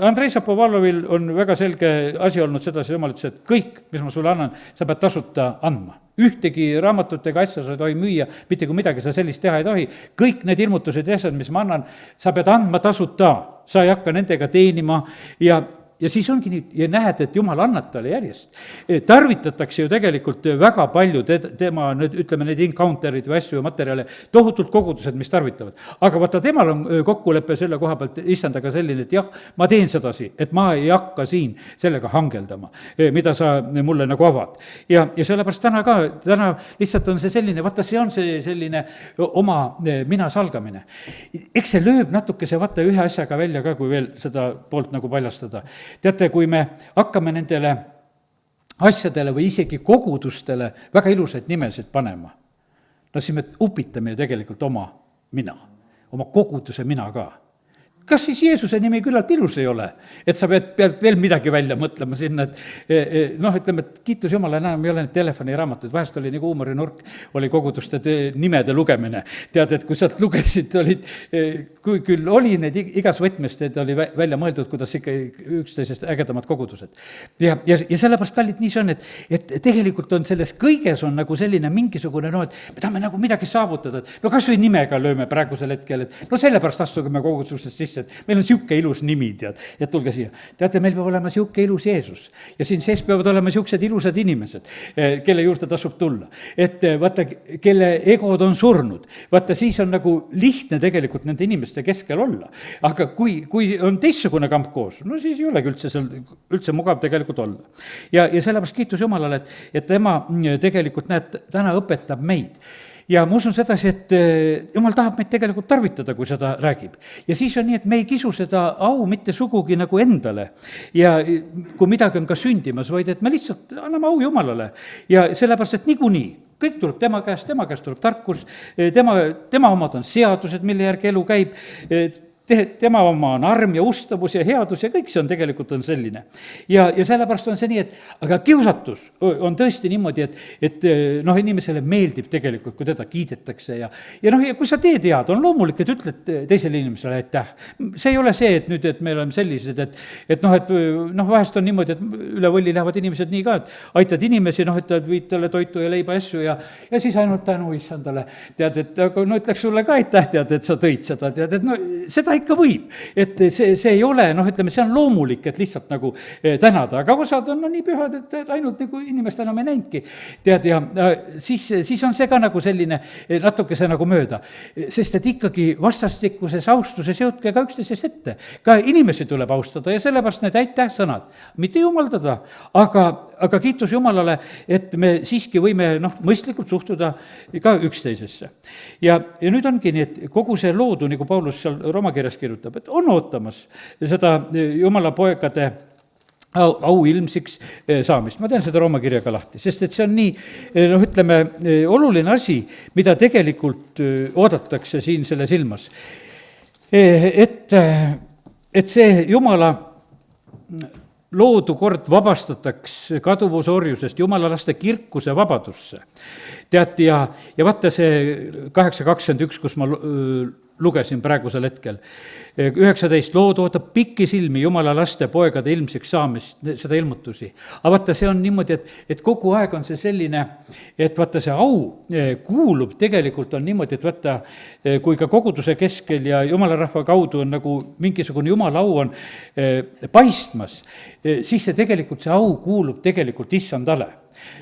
Andrei Zapovalovil on väga selge asi olnud sedasi, jumal ütles, et kõik, mis ma sulle annan, sa pead tasuta andma. Ühtegi raamatut ega asja sa ei tohi müüa, mitte kui midagi sa sellist teha ei tohi. Kõik need ilmutused ja asjad, mis ma annan, sa pead andma tasuta, sa ei hakka nendega teenima ja siis ongi nii, ja näed, et jumal annab talle järjest. Tarvitatakse ju tegelikult väga palju tema, ütleme, need encounterid või asju ja materjale, tohutult kogudused, mis tarvitavad. Aga vaata, temal on kokkulepe selle koha pealt istandaga selline, et jah, ma teen sedasi, et ma ei hakka siin sellega hangeldama, mida sa mulle nagu avad. Ja sellepärast täna lihtsalt on see selline, vaata, see on see selline oma mina salgamine. Eks see lööb natukese, vaata, ühe asjaga välja ka, kui veel seda poolt nagu paljastada. Teate, kui me hakkame nendele asjadele või isegi kogudustele väga ilusaid nimesid panema, siis me upitame ju tegelikult oma mina, oma koguduse mina ka. Kas siis Jeesuse nimi küllalt ilus ei ole, et sa pead veel midagi välja mõtlema sinna, et ütleme, et kiitus Jumala, enam ei ole need telefoniraamatud, vahest oli nagu huumorinurk, oli koguduste nimede lugemine. Tead, et kui sa lugesid, kui küll oli need igas võtmest, et oli välja mõeldud, kuidas ikka üksteisest ägedamad kogudused. Ja sellepärast, kallid, nii see on, et tegelikult on selles kõiges on nagu selline mingisugune, et me tahame nagu midagi saavutada, kas või nimega lööme praegusel hetkel, et sellepärast astuge me kogudusest sisse, et meil on siuke ilus nimi, ja tulge siia. Teate, meil peab olema siuke ilus Jeesus ja siin sees peavad olema siuksed ilusad inimesed, kelle juurde tasub tulla. Et vaata, kelle egod on surnud, vaata, siis on nagu lihtne tegelikult nende inimeste keskel olla. Aga kui on teistsugune kamp koos, siis ei olegi üldse mugav tegelikult olla. Ja sellepärast kiitus Jumalale, et tema tegelikult täna õpetab meid. Ja ma usun sedasi, et Jumal tahab meid tegelikult tarvitada, kui seda räägib. Ja siis on nii, et me ei kisu seda au mitte sugugi nagu endale. Ja kui midagi on ka sündimas, vaid et me lihtsalt anname au Jumalale. Ja sellepärast, et niikuinii, kõik tuleb tema käest tuleb tarkus, tema omad on seadused, mille järgi elu käib, tema oma on arm ja ustavus ja headus ja kõik see on tegelikult on selline. Ja sellepärast on see nii, et aga kiusatus on tõesti niimoodi, et inimesele meeldib tegelikult, kui teda kiidetakse ja kui sa teed head, on loomulik, et ütled teisele inimesele aitäh. See ei ole see, et nüüd, et meil on sellised, et vahest on niimoodi, et üle võlli lähevad inimesed nii ka, et aitad inimesi, et viid talle toitu ja leiba asju ja siis ainult tänu issandale. Tead, et aga ütleks sulle ka aitäh, tead, et sa tõid seda, tead, et seda ikka võib, et see ei ole, ütleme, see on loomulik, et lihtsalt nagu tänada, aga osad on nii pühad, et ainult nagu inimest enam ei näinudki, tead, ja siis on see ka nagu selline natukese nagu mööda, sest et ikkagi vastastikuses austuses jõudke ka üksteisest ette, ka inimesi tuleb austada ja sellepärast need aitäh sõnad, mitte jumaldada, aga kiitus Jumalale, et me siiski võime mõistlikult suhtuda ka üksteisesse. Ja nüüd ongi nii, et kogu see loodu, nagu Paulus seal Rooma kirjas kirjutab, et on ootamas seda Jumala poegade au ilmsiks saamist. Ma teen seda Rooma kirjaga lahti, sest et see on nii, ütleme, oluline asi, mida tegelikult oodatakse siin selle silmas. Et see Jumala loodu kord vabastataks kaduvusorjusest Jumala laste kirkuse vabadusse. Tead, ja vaata see 8.21, kus ma lugesin praegusel hetkel. 19 lood ootab pikki silmi Jumala laste poegade ilmsiks saamist, seda ilmutusi. Aga vaata, see on niimoodi, et kogu aeg on see selline, et vaata, see au kuulub tegelikult on niimoodi, et vaata, kui ka koguduse keskel ja Jumala rahva kaudu on nagu mingisugune Jumala au on paistmas, siis see tegelikult, see au kuulub tegelikult issandale.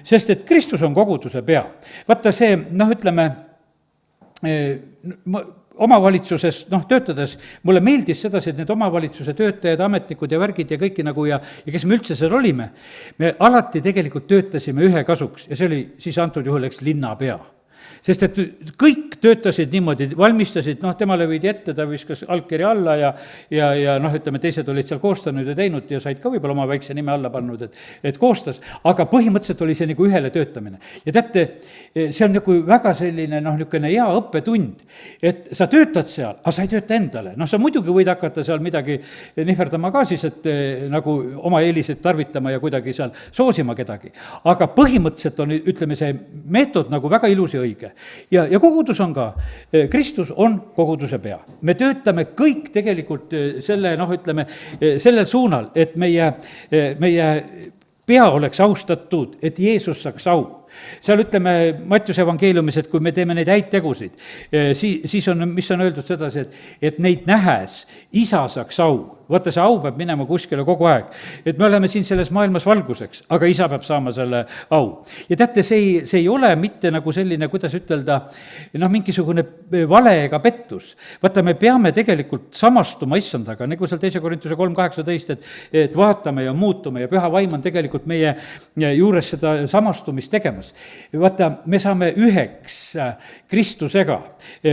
sest et Kristus on koguduse pea. vaata see, ütleme, omavalitsuses töötades mulle meeldis sedasi, et need omavalitsuse töötajad, ametnikud ja värgid ja kõiki ja kes me üldse seal olime, me alati tegelikult töötasime ühe kasuks ja see oli siis antud juhul, linnapea. Sest et kõik töötasid niimoodi, valmistasid, temale võidi ette, ta viskas allkirja alla ja ütleme, teised olid seal koostanud ja teinud ja said ka võib-olla oma väikse nime alla pannud, et koostas, aga põhimõtteliselt oli see nagu ühele töötamine. Ja teate, see on nagu väga selline, niisugune hea õppetund, et sa töötad seal, aga sa ei tööta endale. Sa muidugi võid hakata seal midagi nihverdama ka siis, et nagu oma eeliseid tarvitama ja kuidagi seal soosima kedagi. Aga põhimõtteliselt on, ütleme, see meetod nagu väga ilus ja õige. Ja kogudus on ka, Kristus on koguduse pea. Me töötame kõik tegelikult selle, ütleme, sellel suunal, et meie pea oleks austatud, et Jeesus saaks au. Seal ütleme Mattiuse evangeeliumis, et kui me teeme neid häid tegusid, siis on, mis on öeldud sedasi, et neid nähes isa saaks au. Vaata, see au peab minema kuskile kogu aeg. Et me oleme siin selles maailmas valguseks, aga isa peab saama selle au. Ja teate, see ei ole mitte nagu selline, kuidas ütelda, mingisugune vale ega pettus. Vaata, me peame tegelikult samastuma issandaga, nagu seal 2. Korintuse 3:18, et vaatame ja muutume ja püha vaim on tegelikult meie juures seda samastumist tegemas. Vaata, me saame üheks Kristusega.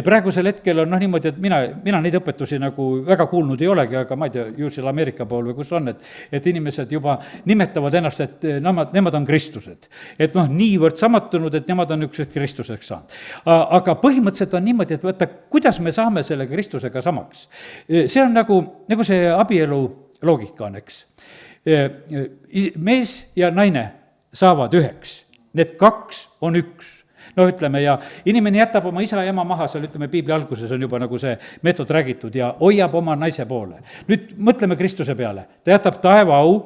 Praegusel hetkel on niimoodi, et mina neid õpetusi nagu väga kuulnud ei olegi, aga ma ei tea, ju seal Ameerika pool või kus on, et inimesed juba nimetavad ennast, et nemad on Kristused. Et niivõrd samatunud, et nemad on üks Kristuseks saanud. Aga põhimõtteliselt on niimoodi, et vaata, kuidas me saame selle Kristusega samaks. See on nagu see abielu loogika on, eks. Mees ja naine saavad üheks, need kaks on üks. Ütleme, ja inimene jätab oma isa ja ema maha, seal ütleme, piibli alguses on juba nagu see meetod räägitud ja hoiab oma naise poole. Nüüd mõtleme Kristuse peale, ta jätab taeva au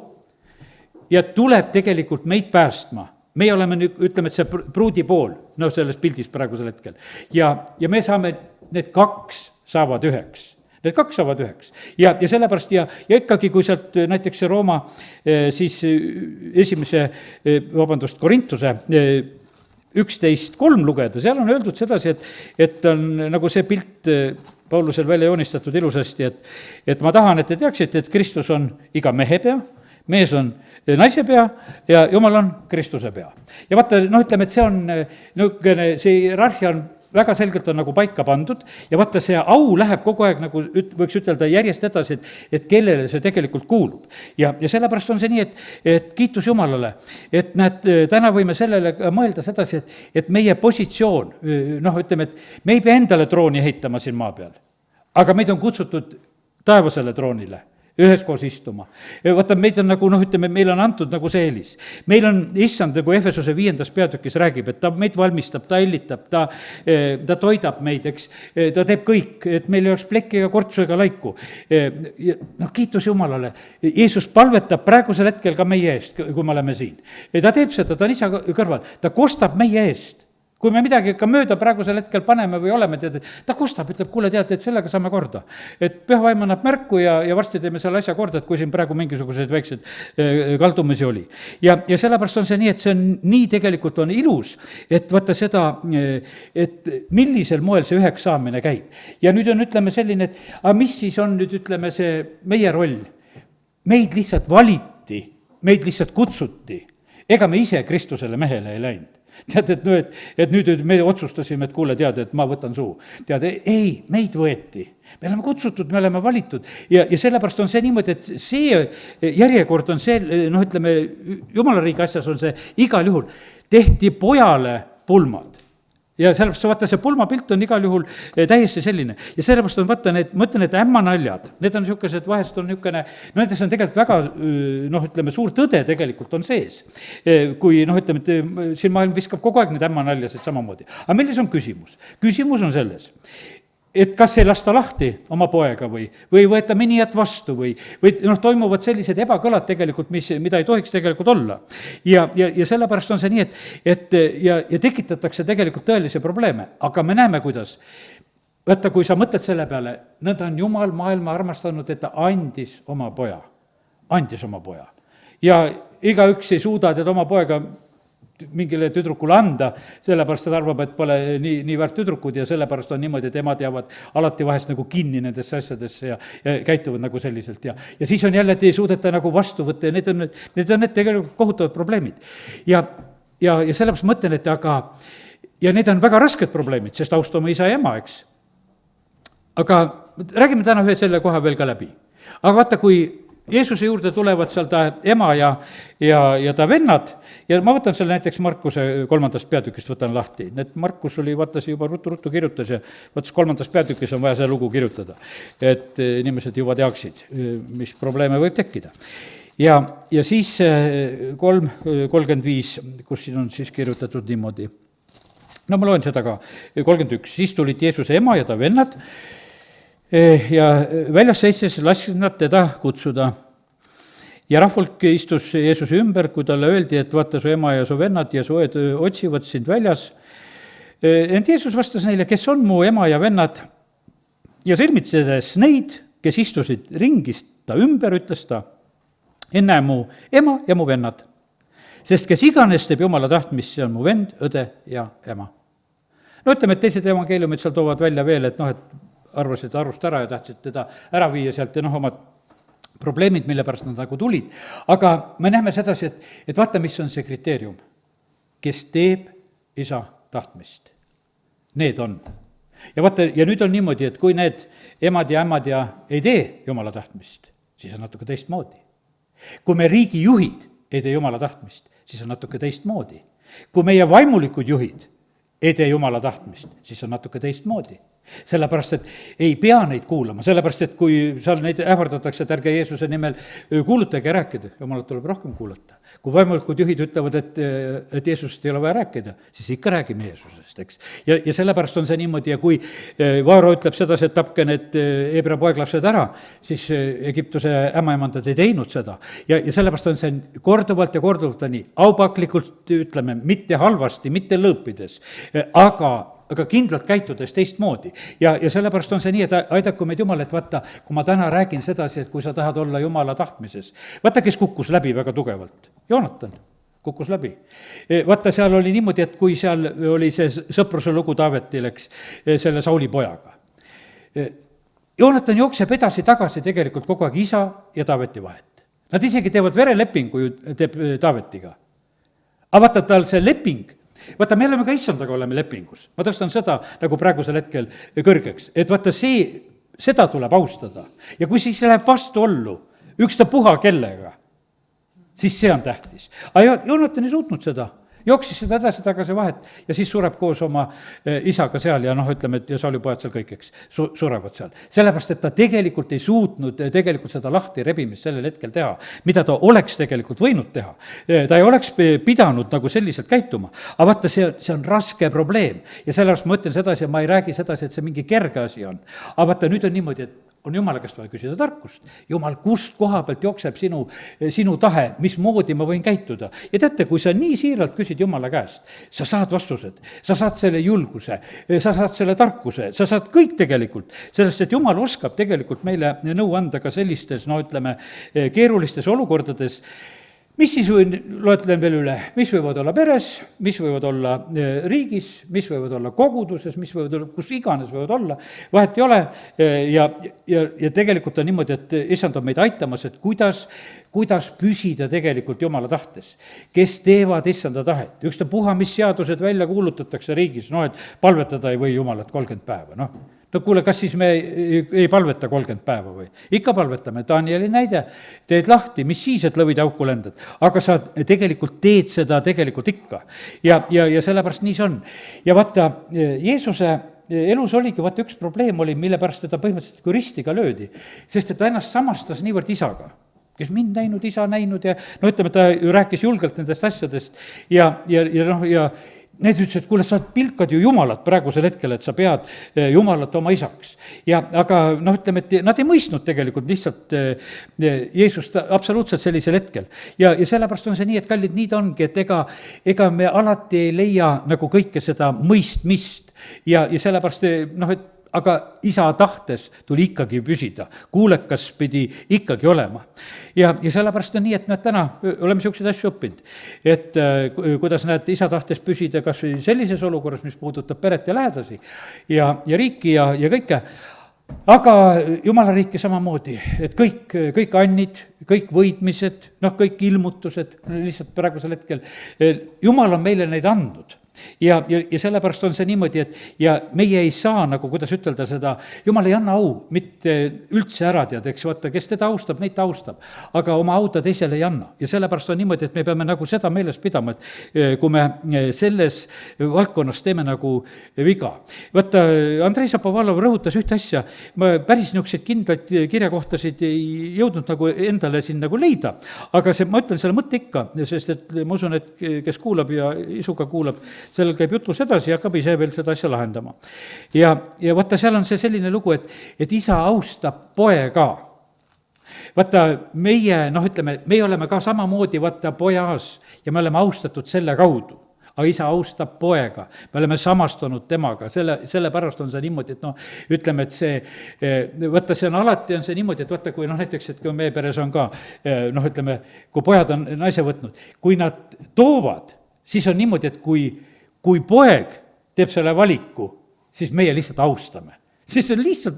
ja tuleb tegelikult meid päästma. Meie oleme nüüd, ütleme, et see pruudi pool, selles pildis praegusel hetkel. Ja me saame, need kaks saavad üheks. Need kaks saavad üheks. Ja sellepärast ja ikkagi, kui sealt näiteks see Rooma siis Korintuse 11:3 lugeda, seal on öeldud sedasi, et on nagu see pilt Paulusel välja joonistatud ilusasti, et ma tahan, et te teaksite, et Kristus on iga mehe pea, mees on naise pea ja Jumal on Kristuse pea. Ja vaata, ütleme, et see on niisugune, see hierarhia on väga selgelt on nagu paika pandud ja vaata, see au läheb kogu aeg nagu võiks ütelda järjest edasi, et kellele see tegelikult kuulub. Ja sellepärast on see nii, et kiitus Jumalale, et näed, täna võime sellele mõelda sedasi, et meie positsioon, ütleme, et me ei pea endale trooni ehitama siin maa peal, aga meid on kutsutud taevasele troonile üheskoos istuma. Vaata, meid on nagu, ütleme, meil on antud nagu see eelis. Meil on issand, nagu Efesuse 5. peatükis räägib, et ta meid valmistab, ta hellitab, ta toidab meid, eks, ta teeb kõik, et meil ei oleks plekki ega kortsu ega laiku. Kiitus Jumalale. Jeesus palvetab praegusel hetkel ka meie eest, kui me oleme siin. Ta teeb seda, ta on isa kõrval, ta kostab meie eest. Kui me midagi ka mööda praegusel hetkel paneme või oleme, ta kostab, ütleb, kuule, teate, et sellega saame korda. Et püha vaim annab märku ja varsti teeme selle asja korda, et kui siin praegu mingisuguseid väikseid kaldumisi oli. Ja sellepärast on see nii, et see on nii tegelikult on ilus, et vaata seda, et millisel moel see üheks saamine käib. Ja nüüd on, ütleme, selline, et mis siis on nüüd, ütleme, see meie roll? Meid lihtsalt valiti, meid lihtsalt kutsuti. Ega me ise Kristusele mehele ei läinud. Tead, et nüüd me otsustasime, et kuule, tead, et ma võtan suu. Tead, ei, meid võeti. Me oleme kutsutud, me oleme valitud. Ja sellepärast on see niimoodi, et see järjekord on see, ütleme, Jumala riigi asjas on see igal juhul. Tehti pojale pulmad. Ja sellepärast vaata, see pulmapilt on igal juhul täiesti selline. Ja sellepärast on vaata, ma ütlen, et ämmanaljad, need on niisugused, vahest on niisugune, nendes on tegelikult väga, ütleme, suur tõde tegelikult on sees. Kui, ütleme, et siin maailm viskab kogu aeg need ämmanaljasid samamoodi. Aga milles on küsimus? Küsimus on selles, et kas ei lasta lahti oma poega või võeta minijat vastu või toimuvad sellised ebakõlad tegelikult, mida ei tohiks tegelikult olla. Ja sellepärast on see nii, et tekitatakse tegelikult tõelisi probleeme, aga me näeme, kuidas. Võtta, kui sa mõtled selle peale, nõnda on Jumal maailma armastanud, et ta andis oma poja. Ja igaüks ei suuda, et oma poega mingile tüdrukule anda, sellepärast ta arvab, et pole nii väärt tüdrukud ja sellepärast on niimoodi, et emad jäävad alati vahest nagu kinni nendesse asjadesse ja käituvad nagu selliselt ja siis on jälle, et ei suudeta nagu vastu võtta ja need on need tegelikult kohutavad probleemid. Ja sellepärast ma mõtlen, et ja need on väga rasked probleemid, sest austa oma isa ja ema, eks. Aga räägime täna ühe selle koha veel ka läbi. Aga vaata, kui Jeesuse juurde tulevad seal ta ema ja ta vennad ja ma võtan selle näiteks Markuse 3. peatükist, võtan lahti. Need Markus oli, vaata, see juba ruttu kirjutas ja vaata, 3. peatükis on vaja see lugu kirjutada, et inimesed juba teaksid, mis probleeme võib tekkida. Ja siis 3:35, kus siin on siis kirjutatud niimoodi. No ma loen seda ka, 31, siis tulid Jeesuse ema ja ta vennad ja väljas seistes lasid nad teda kutsuda. Ja rahvulk istus Jeesuse ümber, kui talle öeldi, et vaata, su ema ja su vennad ja su õed otsivad sind väljas. Ent Jeesus vastas neile, kes on mu ema ja vennad, ja sõrmitsedes neid, kes istusid ringist ta ümber, ütles ta, ennäe mu ema ja mu vennad, sest kes iganes teeb Jumala tahtmist, see on mu vend, õde ja ema. No ütleme, et teised evangeeliumid seal toovad välja veel, et et arvasid arust ära ja tahtsid teda ära viia sealt ja omad probleemid, mille pärast nad nagu tulid. Aga me näeme sedasi, et vaata, mis on see kriteerium. Kes teeb isa tahtmist. Need on. Ja vaata, ja nüüd on niimoodi, et kui need emad ja ämmad ja ei tee Jumala tahtmist, siis on natuke teistmoodi. Kui me riigijuhid ei tee Jumala tahtmist, siis on natuke teistmoodi. Kui meie vaimulikud juhid ei tee Jumala tahtmist, siis on natuke teistmoodi. Sellepärast, et ei pea neid kuulama, sellepärast, et kui seal neid ähvardatakse, et ärge Jeesuse nimel kuulutage ja rääkida, Jumalat tuleb rohkem kuulata. Kui vaimulikud juhid ütlevad, et Jeesusest ei ole vaja rääkida, siis ikka räägime Jeesusest, eks. Ja sellepärast on see niimoodi ja kui Vaaro ütleb sedasi, et tapke need Hebra poeglased ära, siis Egiptuse ämmaemandad ei teinud seda. Ja sellepärast on see korduvalt ja korduvalt nii, aupaklikult ütleme, mitte halvasti, mitte lõõpides, aga kindlalt käitudes teistmoodi. Ja sellepärast on see nii, et aidaku meid Jumal, et vaata, kui ma täna räägin sedasi, et kui sa tahad olla Jumala tahtmises, vaata, kes kukkus läbi väga tugevalt. Joonatan kukkus läbi. Vaata, seal oli niimoodi, et kui seal oli see sõpruse lugu Taavetil, eks, selle Sauli pojaga. Joonatan jookseb edasi-tagasi tegelikult kogu aeg isa ja Taaveti vahet. Nad isegi teevad verelepingu teeb Taavetiga. Aga vaata, tal see leping, vaata, me oleme ka issandaga oleme lepingus. Ma tõstan seda nagu praegusel hetkel kõrgeks, et vaata, seda tuleb austada. Ja kui siis läheb vastuollu ükstapuha kellega, siis see on tähtis. Aga Joonatan ei suutnud seda. Jooksis seda edasi-tagasi vahet ja siis sureb koos oma isaga seal ja ütleme, et ja Sauli pojad seal kõik, eks, surevad seal. Sellepärast, et ta tegelikult ei suutnud tegelikult seda lahti rebimist sellel hetkel teha, mida ta oleks tegelikult võinud teha. Ta ei oleks pidanud nagu selliselt käituma. Aga vaata, see on raske probleem ja sellepärast ma ütlen sedasi ja ma ei räägi sedasi, et see mingi kerge asi on. Aga vaata, nüüd on niimoodi, et on Jumala käest vaja küsida tarkust. Jumal, kust koha pealt jookseb sinu tahe, mismoodi ma võin käituda. Ja teate, kui sa nii siiralt küsid Jumala käest, sa saad vastused, sa saad selle julguse, sa saad selle tarkuse, sa saad kõik tegelikult. Sellest, et Jumal oskab tegelikult meile nõu anda ka sellistes, keerulistes olukordades. Mis siis loetlen veel üle, mis võivad olla peres, mis võivad olla riigis, mis võivad olla koguduses, mis võivad olla, kus iganes võivad olla, vahet ei ole ja tegelikult on niimoodi, et issand on meid aitamas, et kuidas püsida tegelikult Jumala tahtes, kes teevad issanda tahet. Ükstapuha, mis seadused välja kuulutatakse riigis, et palvetada ei või Jumalat 30 päeva, No kuule, kas siis me ei palveta 30 päeva või? Ikka palvetame, Danieli näide, teed lahti, mis siis, et lõvide auku lendad, aga sa tegelikult teed seda tegelikult ikka. Ja sellepärast nii see on. Ja vaata, Jeesuse elus oligi, vaata, üks probleem oli, mille pärast teda põhimõtteliselt kui ristiga löödi, sest et ta ennast samastas niivõrd isaga, kes mind näinud, isa näinud ja ütleme, ta ju rääkis julgelt nendest asjadest ja need ütles, et kuule, sa pilkad ju Jumalat praegusel hetkel, et sa pead Jumalat oma isaks. Aga ütleme, et nad ei mõistnud tegelikult lihtsalt Jeesust absoluutselt sellisel hetkel. Ja sellepärast on see nii, et kallid, nii ta ongi, et ega me alati ei leia nagu kõike seda mõistmist ja sellepärast, et aga isa tahtes tuli ikkagi püsida, kuulekas pidi ikkagi olema. ja sellepärast on nii, et täna oleme niisuguseid asju õppinud, et kuidas isa tahtes püsida kas või sellises olukorras, mis puudutab peret ja lähedasi ja riiki ja kõike, aga jumala riiki samamoodi, et kõik annid, kõik võitmised, kõik ilmutused, lihtsalt praegusel hetkel, jumal on meile neid andnud. Ja sellepärast on see niimoodi, et ja meie ei saa nagu, kuidas ütelda seda, jumal ei anna au mitte üldse ära, tead, eks vaata, kes teda austab, neid ta austab, aga oma au ta teisele ei anna. Ja sellepärast on niimoodi, et me peame nagu seda meeles pidama, et kui me selles valdkonnas teeme nagu viga. Vaata, Andrei Zapovalov rõhutas ühte asja, ma päris niisuguseid kindlaid kirjakohtasid ei jõudnud nagu endale siin nagu leida, aga ma ütlen selle mõtte ikka, sest et ma usun, et kes kuulab ja isuga kuulab, sellel käib jutlus edasi ja hakkab ise veel seda asja lahendama. Ja vaata, seal on see selline lugu, et isa austab poega. Vaata, meie, ütleme, meie oleme ka samamoodi, vaata, pojas ja me oleme austatud selle kaudu. Aga isa austab poega, me oleme samastunud temaga, sellepärast on see niimoodi, et ütleme, et see, vaata, see on alati on see niimoodi, et vaata, kui näiteks, et kui meie peres on ka, ütleme, kui pojad on naise võtnud, kui nad toovad, siis on niimoodi, et kui poeg teeb selle valiku, siis meie lihtsalt austame. Siis on lihtsalt,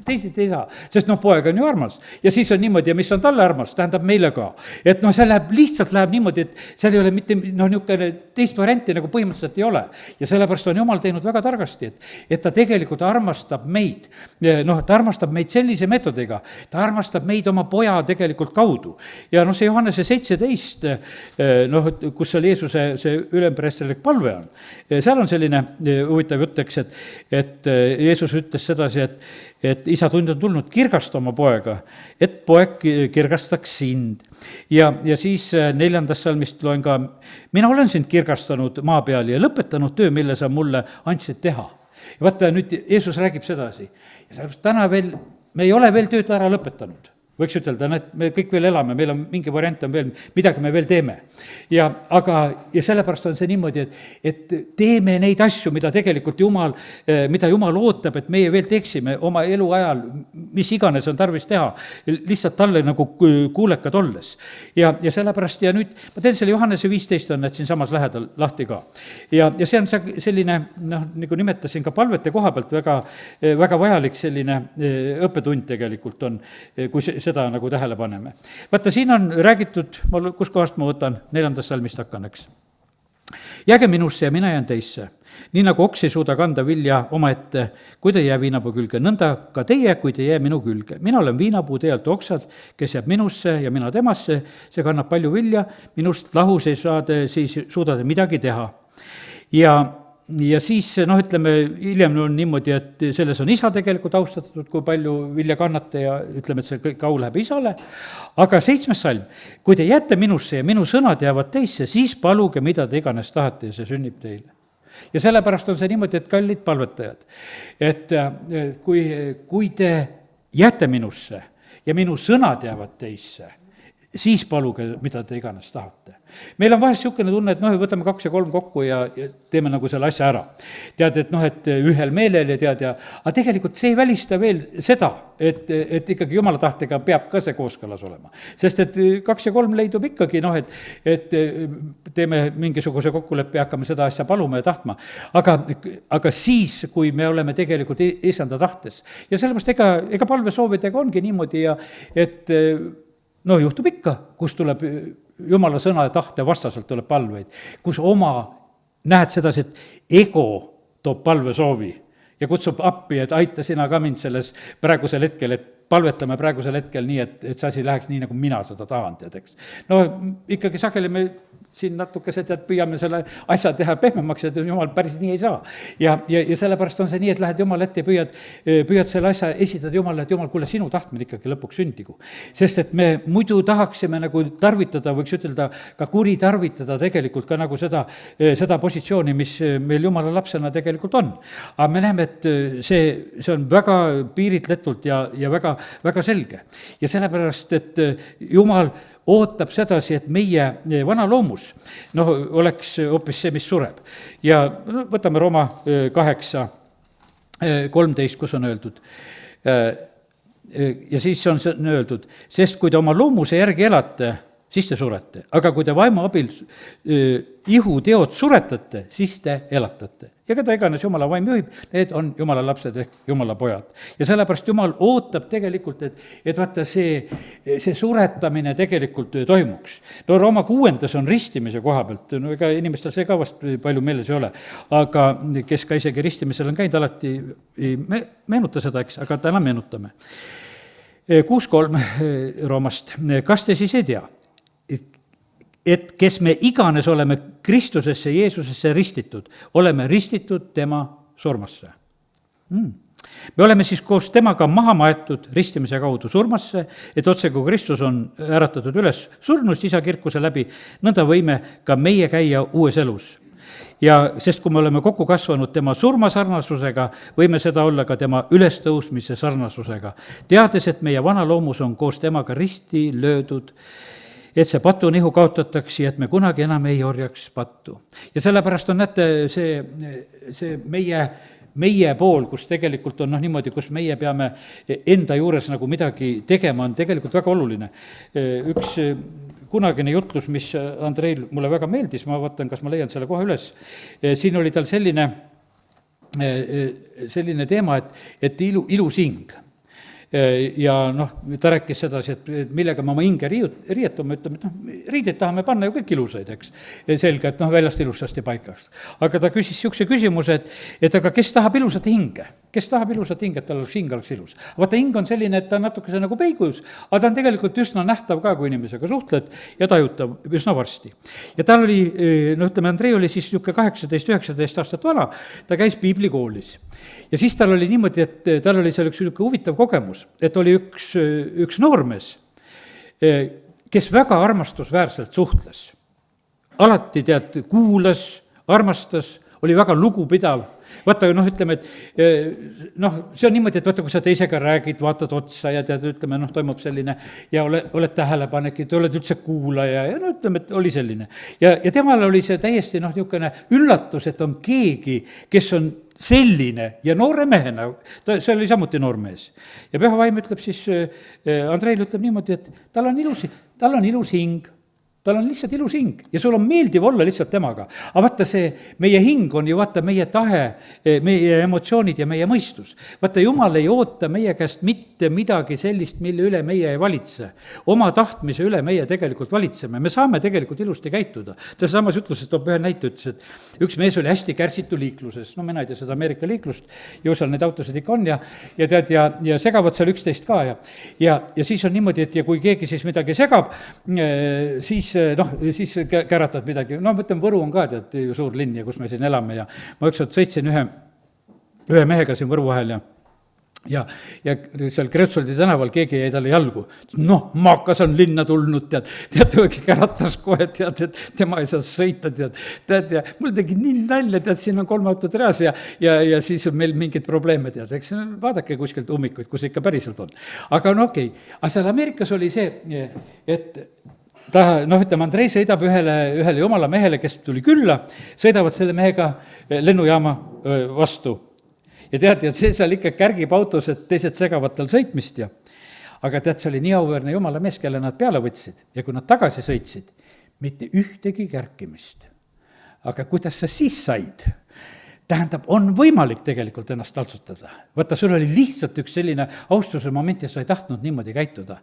teised ei saa, sest poeg on ju armas. Ja siis on niimoodi, ja mis on talle armas, tähendab meile ka. Et see lihtsalt läheb niimoodi, et seal ei ole mitte niisugune teist varianti nagu põhimõtteliselt ei ole. Ja sellepärast on Jumal teinud väga targasti, et ta tegelikult armastab meid. Ta armastab meid sellise meetodiga, ta armastab meid oma poja tegelikult kaudu. Ja see Johannese 17, kus oli Jeesuse see ülempreesterlik palve on, seal on selline huvitav jutt, eks, et Jeesus ütles sedasi, et isa tund on tulnud kirgasta oma poega, et poeg kirgastaks sind. Ja siis 4. salmist loen ka, mina olen sind kirgastanud maa peal ja lõpetanud töö, mille sa mulle andsid teha. Ja vaata, nüüd Jeesus räägib sedasi. Ja sellepärast täna veel, me ei ole veel tööd ära lõpetanud. Võiks ütelda, et me kõik veel elame, meil on mingi variant on veel, midagi me veel teeme. Ja sellepärast on see niimoodi, et teeme neid asju, mida tegelikult mida Jumal ootab, et meie veel teeksime oma elu ajal, mis iganes on tarvis teha, lihtsalt talle nagu kuulekad olles. Ja sellepärast, ja nüüd ma teen selle Johannese 15 on, et siin samas lähedal lahti ka. Ja see on selline, nagu nimetasin ka palvete koha pealt, väga, väga vajalik selline õppetund tegelikult on, kui seda nagu tähele paneme. Vaata, siin on räägitud, kus kohast ma võtan, 4. salmist hakkan, eks. Jääge minusse ja mina jään teisse. Nii nagu oks ei suuda kanda vilja omaette, kui ta jää viinapuu külge, nõnda ka teie, kui te jää minu külge. Mina olen viinapuu, teelt oksad, kes jääb minusse ja mina temasse, see kannab palju vilja, minust lahus ei siis suuda te midagi teha. Ja siis, ütleme, hiljem on niimoodi, et selles on isa tegelikult austatud, kui palju vilja kannate ja ütleme, et see kõik au läheb isale. Aga 7. salm, kui te jääte minusse ja minu sõnad jäävad teisse, siis paluge, mida te iganes tahate ja see sünnib teile. Ja sellepärast on see niimoodi, et kallid palvetajad, et kui te jääte minusse ja minu sõnad jäävad teisse, siis paluge, mida te iganes tahate. Meil on vahest niisugune tunne, et võtame 2 ja 3 kokku ja teeme nagu selle asja ära. Tead, et ühel meelel ja aga tegelikult see ei välista veel seda, et ikkagi Jumala tahtega peab ka see kooskõlas olema. Sest et 2 ja 3 leidub ikkagi, et teeme mingisuguse kokkuleppe ja hakkame seda asja paluma ja tahtma. Aga siis, kui me oleme tegelikult Issanda tahtes. Ja sellepärast ega palvesoovidega ongi niimoodi et juhtub ikka, kus tuleb Jumala sõna ja tahte vastaselt tuleb palveid, kus näed sedasi, et ego toob palvesoovi ja kutsub appi, et aita sina ka mind selles praegusel hetkel, et palvetame praegusel hetkel nii, et see asi läheks nii, nagu mina seda tahan, teadeks. Ikkagi sageli me siin natukese püüame selle asja teha pehmemaks, et Jumal päris nii ei saa. Ja sellepärast on see nii, et lähed Jumala ette ja püüad selle asja esitada Jumalale, et Jumal, kuule, sinu tahtmine ikkagi lõpuks sündigu. Sest et me muidu tahaksime nagu tarvitada, võiks ütelda, ka kuritarvitada tegelikult ka nagu seda positsiooni, mis meil Jumala lapsena tegelikult on. Aga me näeme, et see on väga piiritletult ja väga, väga selge. Ja sellepärast, et Jumal ootab sedasi, et meie vana loomus oleks hoopis see, mis sureb. Ja võtame Rooma 8 13, kus on öeldud, ja siis on öeldud, sest kui te oma loomuse järgi elate, siis te surete, aga kui te vaimu abil ihuteod suretate, siis te elatate. Ja keda iganes Jumala vaim juhib, need on Jumala lapsed ehk Jumala pojad. Ja sellepärast Jumal ootab tegelikult, et vaata see suretamine tegelikult toimuks. No Rooma 6. on ristimise koha pealt, no ega inimestel see ka vast palju meeles ei ole, aga kes ka isegi ristimisel on käinud, alati ei meenuta seda, eks, aga täna meenutame. 6.3 Roomast, kas te siis ei tea, et kes me iganes oleme Kristusesse, Jeesusesse ristitud, oleme ristitud tema surmasse. Me oleme siis koos temaga maha maetud ristimise kaudu surmasse, et otse kui Kristus on äratatud üles surnust isa kirkuse läbi, nõnda võime ka meie käia uues elus. Ja sest kui me oleme kokku kasvanud tema surmasarnasusega, võime seda olla ka tema ülestõusmise sarnasusega, teades, et meie vana loomus on koos temaga risti löödud, et see patunihu kaotatakse ja et me kunagi enam ei orjaks pattu. Ja sellepärast on, näete, see meie pool, kus tegelikult on niimoodi, kus meie peame enda juures nagu midagi tegema, on tegelikult väga oluline. Üks kunagine jutlus, mis Andreil mulle väga meeldis, ma vaatan, kas ma leian selle kohe üles, siin oli tal selline teema, et ilus hing. Ja ta rääkis sedasi, et millega me oma hinge riietume, ütleme, et riideid tahame panna ju kõik ilusaid, eks. Selge, et väljast ilusasti paikast. Aga ta küsis niisuguse küsimuse, et aga kes tahab ilusat hinge? Kes tahab ilusat hinge, et tal hing oleks ilus? Vaata, hing on selline, et ta on natukese nagu peigus, aga ta on tegelikult üsna nähtav ka, kui inimesega suhtled ja tajutav üsna varsti. Ja tal oli, ütleme, Andrei oli siis niisugune 18-19 aastat vana, ta käis piiblikoolis. Ja siis tal oli niimoodi, et tal oli seal üks huvitav kogemus, et oli üks noormees, kes väga armastusväärselt suhtles. Alati, kuulas, armastas, oli väga lugupidav. Vaata, ütleme, et see on niimoodi, et vaata, kui sa teisega räägid, vaatad otsa ja ütleme, toimub selline ja oled tähelepanek, et oled üldse kuulaja ja ütleme, et oli selline. Ja temal oli see täiesti niisugune üllatus, et on keegi, kes on selline ja noore mehena, see oli samuti noormees. Ja Püha Vaim ütleb siis, Andreil ütleb niimoodi, et tal on ilus hing, tal on lihtsalt ilus hing ja sul on meeldiv olla lihtsalt temaga. Aga vaata, see meie hing on ju vaata meie tahe, meie emotsioonid ja meie mõistus. Vaata, Jumal ei oota meie käest mitte midagi sellist, mille üle meie ei valitse. Oma tahtmise üle meie tegelikult valitseme. Me saame tegelikult ilusti käituda. Ta samas ütluses toob ühe näite, ütles, et üks mees oli hästi kärsitu liikluses. Mina ei tea seda Ameerika liiklust, ju seal neid autosid ikka on ja segavad seal 11 ka ja siis on niimoodi, et ja kui keegi siis midagi segab, siis käratad midagi. Ma ütlen, Võru on ka ju suur linn ja kus me siin elame ja ma ükskord sõitsin ühe mehega siin Võru vahel ja seal Kreutzwaldi tänaval keegi jäi talle jalgu. Maakas on linna tulnud, tead, käratas kohe, et tema ei saa sõita, tead, ja mul tegi nii nalja, siin on 3 autot reas ja siis on meil mingid probleeme, eks vaadake kuskilt ummikuid, kus ikka päriselt on. Aga okei. Aga seal Ameerikas oli see, et ütleme, Andrei sõidab ühele jumala mehele, kes tuli külla, sõidavad selle mehega lennujaama vastu. Ja tead, see seal ikka kärgib autos, et teised segavad tal sõitmist aga tead, see oli nii auväärne jumala mees, kelle nad peale võtsid ja kui nad tagasi sõitsid, mitte ühtegi kärkimist. Aga kuidas sa siis said? Tähendab, on võimalik tegelikult ennast taltsutada. Vaata, sul oli lihtsalt üks selline austuse moment ja sa ei tahtnud niimoodi käituda.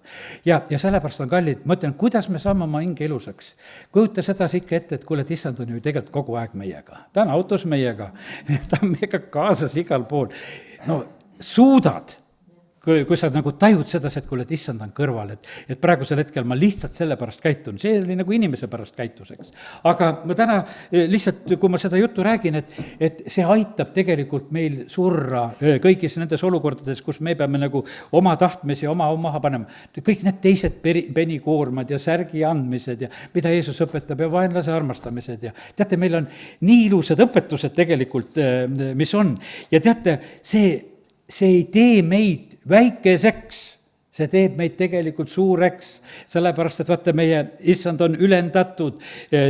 Ja sellepärast on kallid, ma ütlen, kuidas me saame oma hinge ilusaks. Kujuta seda ikka ette, et kuule, issand on ju tegelikult kogu aeg meiega. Ta on autos meiega, ta on meiega kaasas igal pool. Suudad. Kui sa nagu tajud seda, et kuule, et issand on kõrval, et praegusel hetkel ma lihtsalt selle pärast käitun. See oli nagu inimese pärast käituseks. Aga ma täna lihtsalt, kui ma seda juttu räägin, et see aitab tegelikult meil surra kõigis nendes olukordades, kus me peame nagu oma tahtmisi oma maha panema. Kõik need teised penikoormad ja särgi andmised ja mida Jeesus õpetab ja vaenlase armastamised ja teate, meil on nii ilusad õpetused tegelikult, mis on. Ja teate, see ei tee meid väikeseks, see teeb meid tegelikult suureks, sellepärast et vaata, meie issand on ülendatud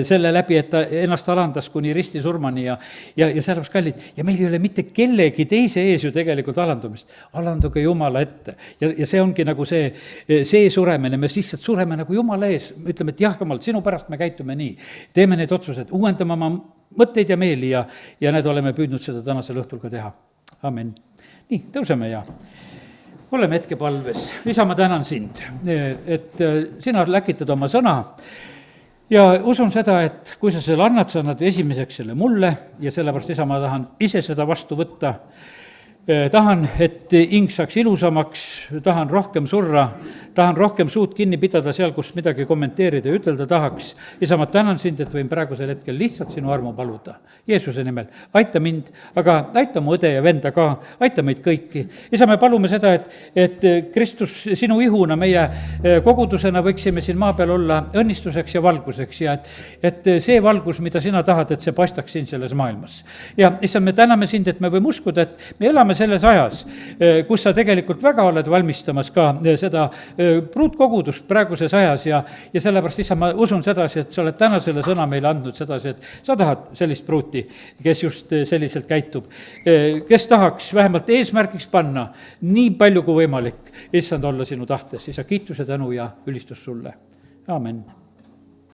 selle läbi, et ta ennast alandas kuni ristisurmani ja sellepärast kallid. Ja meil ei ole mitte kellegi teise ees ju tegelikult alandumist. Alanduge Jumala ette. Ja see ongi nagu see suremine, me lihtsalt sureme nagu Jumala ees. Me ütleme, et jah, Jumal, sinu pärast me käitume nii. Teeme need otsused, uuendame oma mõtteid ja meeli ja need oleme püüdnud seda tänasel õhtul ka teha. Amen. Nii, tõuseme ja oleme hetke palves. Isa, ma tänan sind, et sina läkitad oma sõna ja usun seda, et kui sa selle annad, sa annad esimeseks selle mulle ja sellepärast, isa, ma tahan ise seda vastu võtta. Tahan, et hing saaks ilusamaks, tahan rohkem surra, tahan rohkem suud kinni pidada seal, kus midagi kommenteerida ja ütelda tahaks. Isa, ma tänan sind, et võin praegusel hetkel lihtsalt sinu armu paluda. Jeesuse nimel, aita mind, aga aita mu õde ja venda ka, aita meid kõiki. Isa, me palume seda, et Kristus sinu ihuna meie kogudusena võiksime siin maa peal olla õnnistuseks ja valguseks ja et see valgus, mida sina tahad, et see paistaks siin selles maailmas. Ja isa, me täname sind, et me võime uskuda, et me elame selles ajas, kus sa tegelikult väga oled valmistamas ka seda pruutkogudust praeguses ajas ja sellepärast, issa, ma usun sedasi, et sa oled täna selle sõna meile andnud sedasi, et sa tahad sellist pruuti, kes just selliselt käitub, kes tahaks vähemalt eesmärgiks panna nii palju kui võimalik, issand, olla sinu tahtes, isa, kiituse, tänu ja ülistus sulle. Amen.